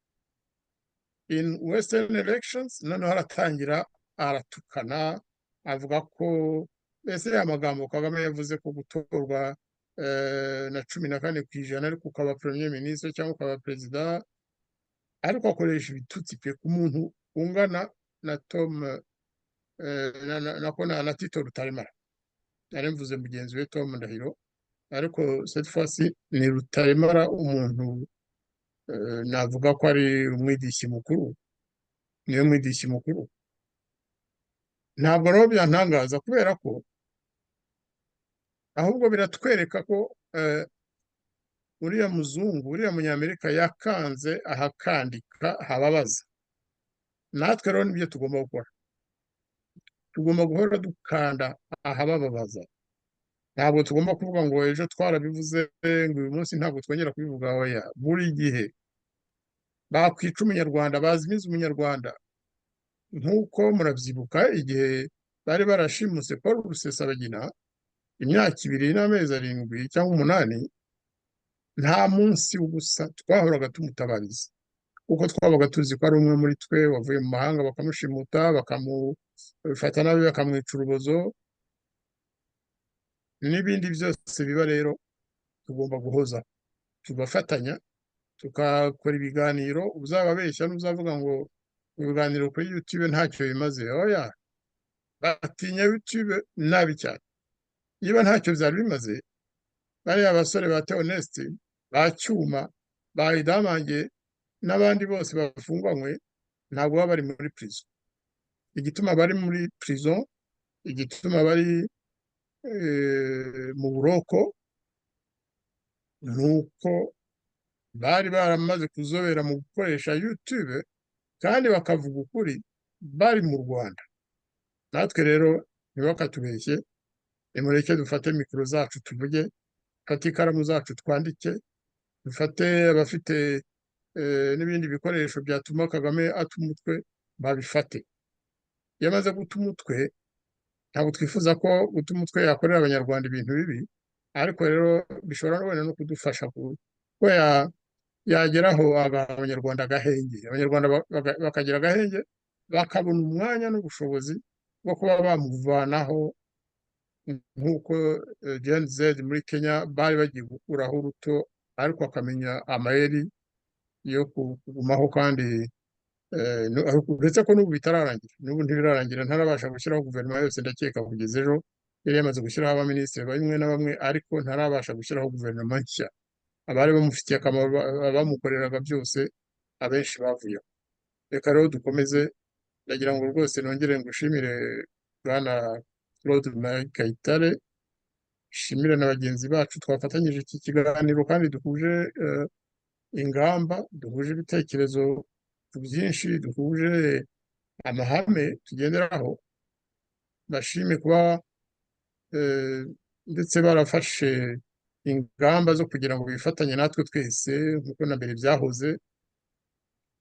in Western elections. Noneho aratangira aratukana avuga ko ese amagambo Kagame yavuze ko gutorwa na 14% ariko ukaba premier ministre cyangwa ukaba perezida, ariko akoresha ibitutsi pe ku muntu ungana na Tom na Tito Rutaremara. Nari mvuze mugenzi we Tom Ndahiro, ariko cette fois-ci ni Rutaremara umuntu navuga ko ari umwidishi mukuru, niwe mwidishi mukuru. Ntabwo rero byantangaza kubera ko ahubwo biratwereka ko uriya muzungu, uriya munyamerika yakanze ahakandika hababaza. Natwe rero nibyo tugomba gukora, tugomba guhora dukanda ahababaza. Ntabwo tugomba kuvuga ngo ejo twarabivuze ngo uyu munsi ntabwo twongera kubivuga. Oya, buri gihe bakwica umunyarwanda, bazimiza umunyarwanda. Nk'uko murabyibuka igihe bari barashimuse Paul Rusesabagina imyaka 2 n'amezi 7 cyangwa 8, nta munsi ubusa twahoraga tumutabariza, kuko twabaga tuzi ko ari umwe muri twe wavuye mu mahanga bakamushimuta, bakamufata nabi, bakamwica urubozo n'ibindi byose biba. Rero tugomba guhoza, tugafatanya, tukakora ibiganiro. Uzababeshya n'uzavuga ngo ibiganiro kuri YouTube ntacyo bimaze. Oya, batinya YouTube nabi cyane. Niba ntacyo byari bimaze, bariya basore ba Theoneste, ba Cyuma, ba Idamange n'abandi bose bafunganywe ntabwo baba bari muri prison. Igituma bari muri prison, igituma bari mu buroko, nuko bari baramaze kuzobera mu gukoresha YouTube kandi bakavuga ukuri bari mu Rwanda. Natwe rero ntibakatubeshye, nimureke dufate mikoro zacu tuvuge, dufate ikaramu zacu twandike, dufate abafite n'ibindi bikoresho byatuma Kagame ata umutwe babifate. Iyo amaze guta umutwe, ntabwo twifuza ko guta umutwe yakorera abanyarwanda ibintu bibi, ariko rero bishobora no kudufasha ko yageraho abanyarwanda agahenge, abanyarwanda bakagira agahenge, bakabona umwanya n'ubushobozi bwo kuba bamuvanaho nk'uko Gen Z muri Kenya bari bagiye gukuraho uruto, ariko akamenya amayeri yo kugumaho kandi uretse ko n'ubu bitararangira, n'ubu ntibirarangira, ntarabasha gushyiraho guverinoma yose, ndakeka kugeza ejo yari yamaze gushyiraho abaminisitiri bamwe na bamwe, ariko ntarabasha gushyiraho guverinoma nshya. Abari bamufitiye akamaro bamukoreraga byose abenshi bavuyeho. Reka rero dukomeze, ndagira ngo rwose nongere ngushimire Bwana Claude Marie Kayitare, shimire na bagenzi bacu twafatanyije iki kiganiro kandi duhuje ingamba, duhuje ibitekerezo byinshi, duhuje amahame tugenderaho. Bashime kuba ndetse barafashe ingamba zo kugira ngo bifatanye natwe twese nk'uko na mbere byahoze,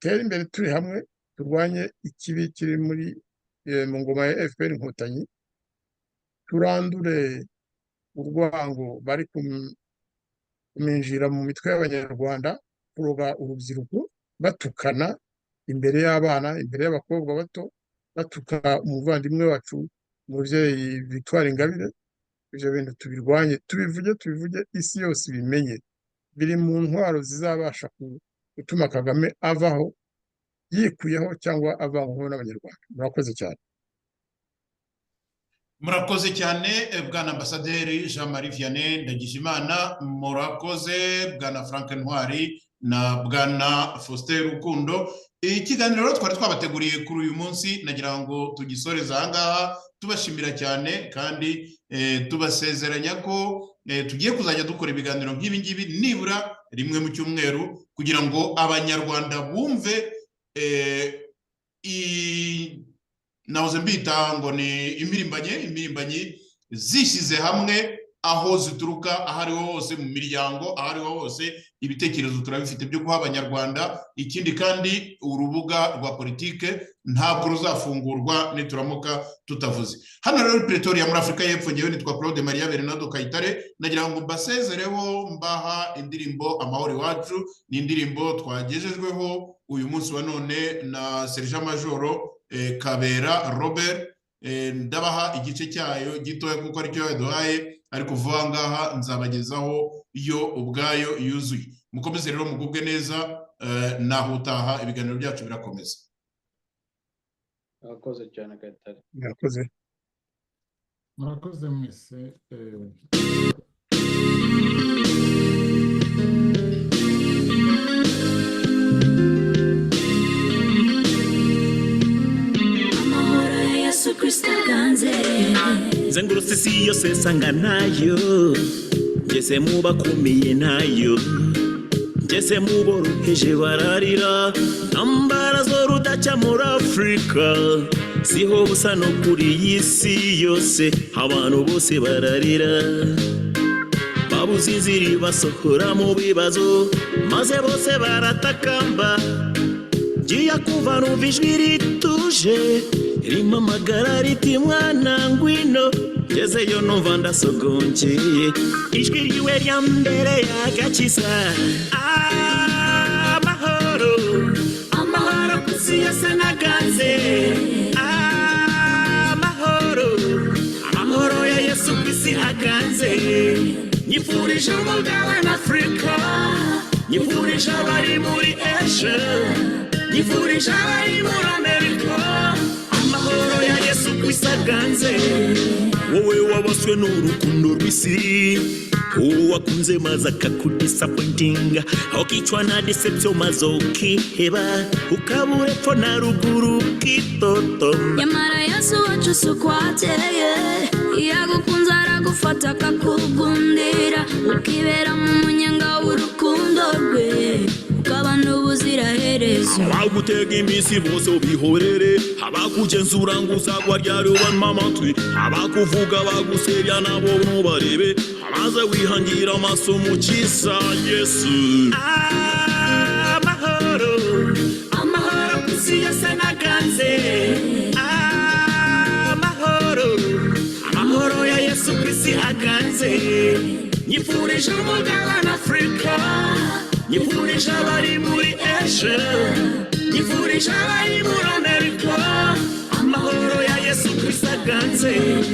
tere imbere turi hamwe, turwanye ikibi kiri mu ngoma ya FPR Inkotanyi, turandure urwango bari kuminjira mu mitwe y'abanyarwanda, kuroga urubyiruko, batukana imbere y'abana, imbere y'abakobwa bato, batuka umuvandimwe wacu umubyeyi Victoire Ingabire. Ibyo bintu tubirwanye, tubivuge isi yose ibimenye, biri mu ntwaro zizabasha gutuma Kagame avaho yikuyeho cyangwa avanyweho n'abanyarwanda. Murakoze cyane. Murakoze cyane Bwana Ambasaderi Jean Marie Vianney Ndagijimana, murakoze Bwana Frank Ntwari na Bwana Faustin Rukundo. Ikiganiro twari twabateguriye kuri uyu munsi nagira ngo tugisoreza aha ngaha, tubashimira cyane kandi tubasezeranya ko tugiye kuzajya dukora ibiganiro nk'ibi ngibi nibura rimwe mu cyumweru, kugira ngo abanyarwanda bumve nahoze mbita ngo ni impirimbanyi zishyize hamwe, aho zituruka, aho ariho hose, mu miryango, aho ariho hose, ibitekerezo turabifite byo guha abanyarwanda. Ikindi kandi urubuga rwa politike ntabwo ruzafungurwa nituramuka tutavuze. Hano rero Pretoria muri Afurika y'Epfo, ngewe nitwa Claude Marie Bernardo Kayitare, nagira ngo mbasezereho mbaha indirimbo Amahoro Iwacu. Ni indirimbo twagejejweho uyu munsi wa none na Sergeant Major Kabera Robert. Ndabaha igice cyayo gitoya kuko aricyo yaduhaye, ariko vuba ngaha nzabagezaho yo ubwayo yuzuye. Mukomeze rero mugubwe neza, naho utaha ibiganiro byacu birakomeza. Murakoze cyane Kayitare. Murakoze mwese. Zengurutse isi yose nsanga nayo, ngeze mu bakomeye nayo, ngeze mu boroheje bararira, ntambara zo rudaca muri Afurika, siho busa no kuri iyi si yose, abantu bose bararira, babuze inzira basohora mu bibazo, maze bose baratakamba, ngiye kumva numva ijwi rituje rimamagara riti mwana ngwino, ngezeyo numva ndasogongeye, ijwi ryiwe rya mbere yagakiza. Amahoro, amahoro kusi yose naganze, amahoro, amahoro ya Yesu kwisi aganze. Nyifurije umugabane Afurika, nyifurije abari muri Asia, nyifurije abari muri Amerika, amahoro ya Yesu kwisi aganze. Wowe wabaswe n'urukundo rw'isi, uwakunze maze akakudisappointinga, ukicwa na deception maze ukiheba, ukabura epfo na ruguru ukitotoma. Nyamara Yesu wacu si uko ateye, yagukunze aragufata akakugundira, ukibera mu munyenga w'urukundo rwe, ukaba n'ubuziraherezo. Abagutega iminsi bose ubihorere, abakugenzura ngo uzagwa ryari ubanywa amatwi, abakuvuga bagusebya nabo ntubarebe, maze wihangira amaso mu cyisa Yesu. Amahoro, amahoro kusi yose naganze, amahoro, amahoro ya Yesu kwisi aganze. nyifurije umugabane Afurika, nyifurije abari muri Asia, nyifurije abari muri Amerika, amahoro ya Yesu Kristo aganze.